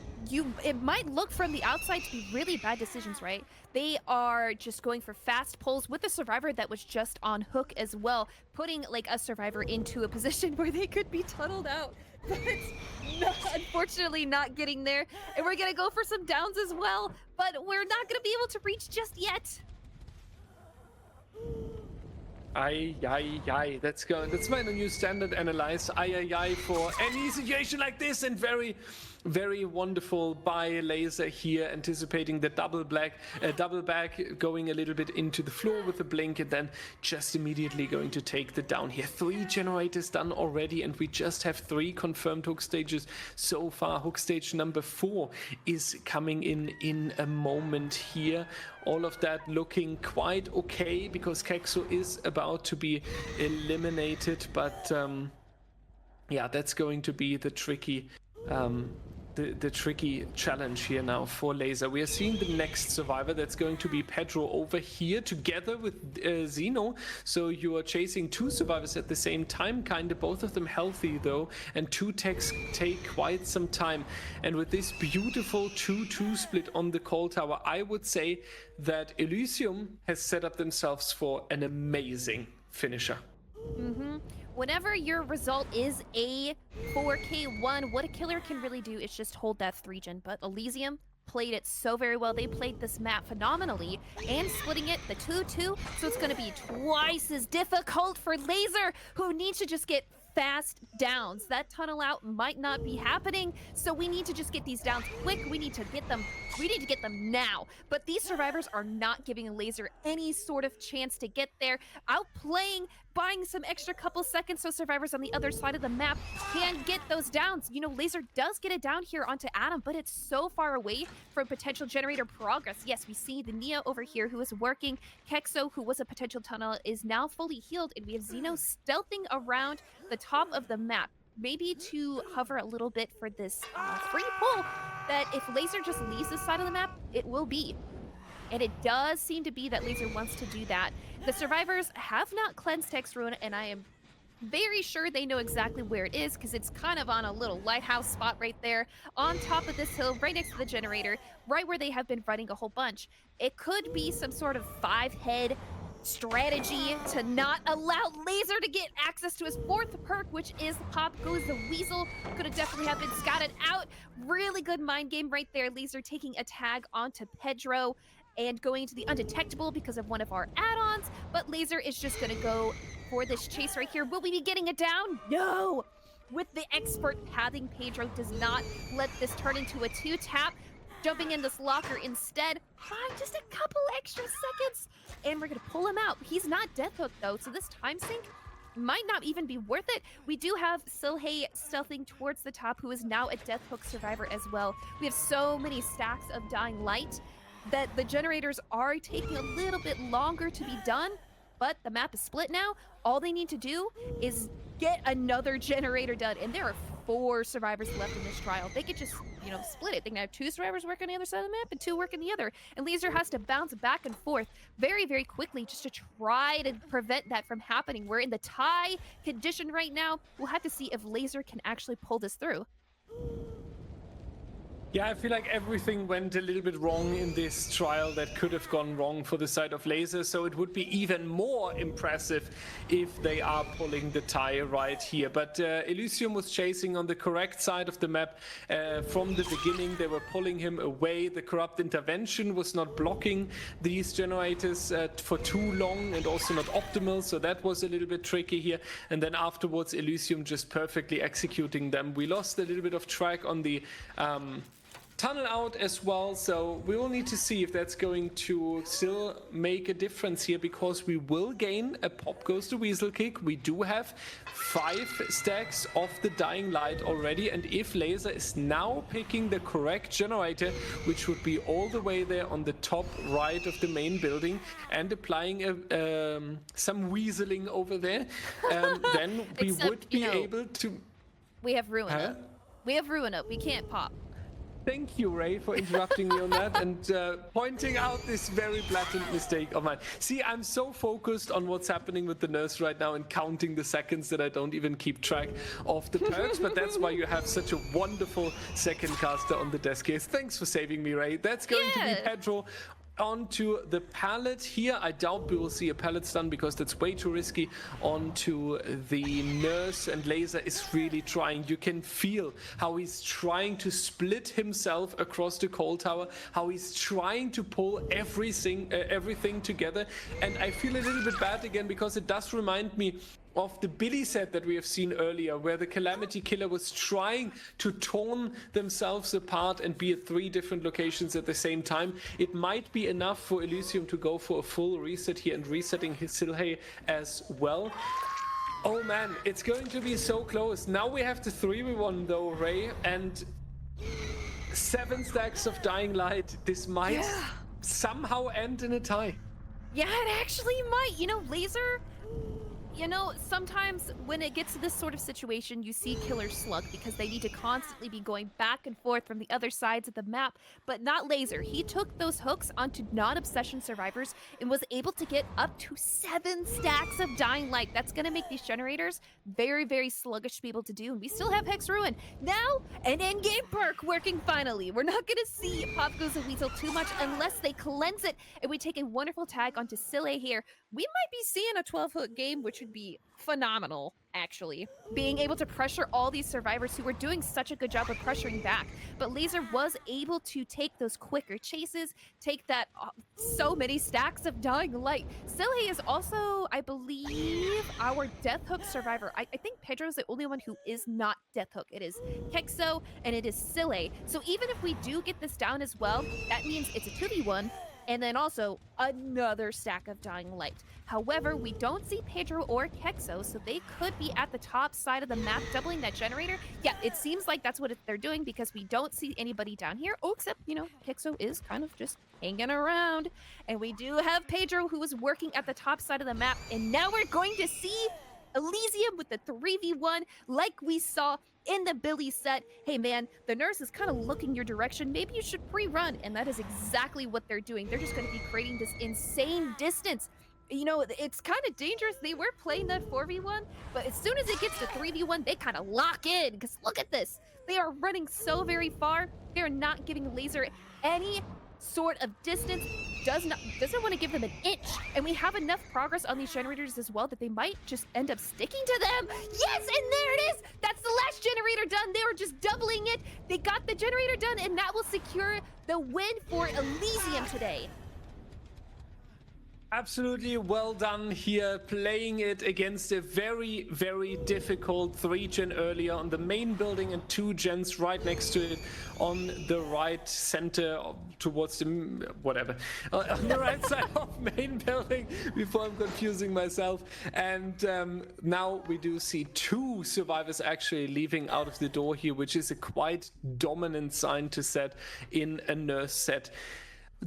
it might look from the outside to be really bad decisions, right? They are just going for fast pulls with a survivor that was just on hook as well, putting like a survivor into a position where they could be tunneled out. But unfortunately not getting there. And we're gonna go for some downs as well, but we're not gonna be able to reach just yet. Aye. That's my new standard analyze. Aye for any situation like this, and very wonderful by Laser here, anticipating the double back, going a little bit into the floor with the blink, and then just immediately going to take the down here. 3 generators done already, and we just have 3 confirmed hook stages so far. Hook stage number 4 is coming in a moment here. All of that looking quite okay because Kexo is about to be eliminated, but yeah, that's going to be the tricky the tricky challenge here now for Laser. We are seeing the next survivor. That's going to be Pedro over here together with Xeno. So you are chasing 2 survivors at the same time, kind of both of them healthy though, and 2 techs take quite some time. And with this beautiful 2-2 split on the cold tower, I would say that Elysium has set up themselves for an amazing finisher. Whenever your result is a 4K1, what a killer can really do is just hold that 3 gen. But Elysium played it so very well. They played this map phenomenally and splitting it, the 2-2. So it's going to be twice as difficult for Laser, who needs to just get fast downs. That tunnel out might not be happening, so we need to just get these downs quick. We need to get them now. But these survivors are not giving Laser any sort of chance to get there. Outplaying, buying some extra couple seconds so survivors on the other side of the map can get those downs. You know, Laser does get it down here onto Adam, but it's so far away from potential generator progress. Yes, we see the Nia over here who is working. Kexo, who was a potential tunnel, is now fully healed, and we have Xeno stealthing around the top of the map, maybe to hover a little bit for this free pull that if Laser just leaves this side of the map, it will be. And it does seem to be that Laser wants to do that. The survivors have not cleansed Hex Ruin, and I am very sure they know exactly where it is because it's kind of on a little lighthouse spot right there on top of this hill, right next to the generator, right where they have been running a whole bunch. It could be some sort of 5-head strategy to not allow Laser to get access to his 4th perk, which is Pop Goes the Weasel. Could have definitely have been scouted out. Really good mind game right there. Laser taking a tag onto Pedro and going to the undetectable because of one of our add-ons, but Laser is just gonna go for this chase right here. Will we be getting it down? No! With the expert pathing, Pedro does not let this turn into a 2-tap. Jumping in this locker instead. Just a couple extra seconds, and we're gonna pull him out. He's not death hooked though, so this time sync might not even be worth it. We do have Silhey stealthing towards the top, who is now a Death Hook survivor as well. We have so many stacks of Dying Light that the generators are taking a little bit longer to be done, but the map is split now. All they need to do is get another generator done, and there are 4 survivors left in this trial. They could just, split it. They can have 2 survivors work on the other side of the map and 2 work on the other. And Laser has to bounce back and forth very, very quickly just to try to prevent that from happening. We're in the tie condition right now. We'll have to see if Laser can actually pull this through. Yeah, I feel like everything went a little bit wrong in this trial that could have gone wrong for the side of Laser, so it would be even more impressive if they are pulling the tie right here. But Elysium was chasing on the correct side of the map from the beginning. They were pulling him away. The corrupt intervention was not blocking these generators for too long and also not optimal, so that was a little bit tricky here. And then afterwards, Elysium just perfectly executing them. We lost a little bit of track on the tunnel out as well, so we will need to see if that's going to still make a difference here, because we will gain a pop goes the weasel kick. We do have 5 stacks of the Dying Light already, and if Laser is now picking the correct generator, which would be all the way there on the top right of the main building, and applying some weaseling over there, then we would be able to... We have Ruin Up. We have Ruin Up. We can't pop. Thank you, Ray, for interrupting me on that and pointing out this very blatant mistake of mine. See, I'm so focused on what's happening with the nurse right now and counting the seconds that I don't even keep track of the perks, but that's why you have such a wonderful second caster on the desk here. Thanks for saving me, Ray. That's going to be Pedro onto the pallet here. I doubt we will see a pallet stun because that's way too risky. Onto the nurse, and Laser is really trying. You can feel how he's trying to split himself across the coal tower, how he's trying to pull everything together. And I feel a little bit bad again because it does remind me of the Billy set that we have seen earlier, where the Calamity killer was trying to torn themselves apart and be at 3 different locations at the same time. It might be enough for Elysium to go for a full reset here and resetting his Silhey as well. Oh man, it's going to be so close. Now we have the 3v1 though, Ray, and 7 stacks of Dying Light. This might somehow end in a tie. Yeah, it actually might. Laser... sometimes when it gets to this sort of situation, you see killers slug because they need to constantly be going back and forth from the other sides of the map, but not Laser. He took those hooks onto non-obsession survivors and was able to get up to 7 stacks of Dying Light. That's going to make these generators very, very sluggish to be able to do, and we still have Hex Ruin. Now, an in-game perk working finally. We're not going to see Pop Goes the Weasel too much unless they cleanse it, and we take a wonderful tag onto Silhey here. We might be seeing a 12-hook game, which would be phenomenal, actually. Being able to pressure all these survivors who were doing such a good job of pressuring back. But Laser was able to take those quicker chases, take that so many stacks of Dying Light. Silhey is also, I believe, our Death Hook survivor. I think Pedro's the only one who is not Death Hook. It is Kexo and it is Silhey. So even if we do get this down as well, that means it's a 2v1. And then also another stack of Dying Light. However, we don't see Pedro or Kexo, so they could be at the top side of the map doubling that generator. Yeah, it seems like that's what they're doing because we don't see anybody down here. Oh, except, Kexo is kind of just hanging around. And we do have Pedro who is working at the top side of the map. And now we're going to see Elysium with the 3v1 like we saw in the Billy set. Hey man, the nurse is kind of looking your direction. Maybe you should pre-run. And that is exactly what they're doing. They're just going to be creating this insane distance. It's kind of dangerous. They were playing that 4v1, but as soon as it gets to 3v1, they kind of lock in. Because look at this. They are running so very far. They're not giving Laser any sort of distance. Doesn't want to give them an inch. And we have enough progress on these generators as well that they might just end up sticking to them. Yes, and there it is. That's the last generator done. They were just doubling it. They got the generator done, and that will secure the win for Elysium today. Absolutely well done here, playing it against a very, very difficult 3-gen earlier on the main building and 2 gens right next to it on the right center towards the whatever on the right side of main building before I'm confusing myself. And now we do see 2 survivors actually leaving out of the door here, which is a quite dominant sign to set in a nurse set.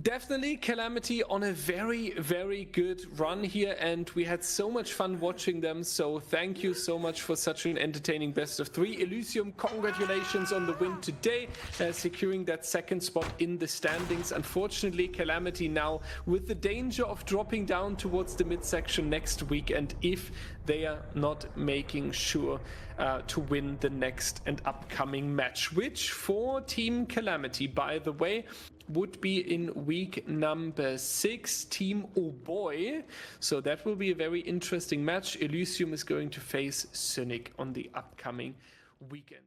Definitely Calamity on a very, very good run here, and we had so much fun watching them, so thank you so much for such an entertaining best of 3. Elysium, congratulations on the win today, securing that 2nd spot in the standings. Unfortunately, Calamity now with the danger of dropping down towards the midsection next weekend if they are not making sure to win the next and upcoming match, which for Team Calamity, by the way, would be in week number 6, Team Oh Boy. So that will be a very interesting match. Elysium is going to face Cynic on the upcoming weekend.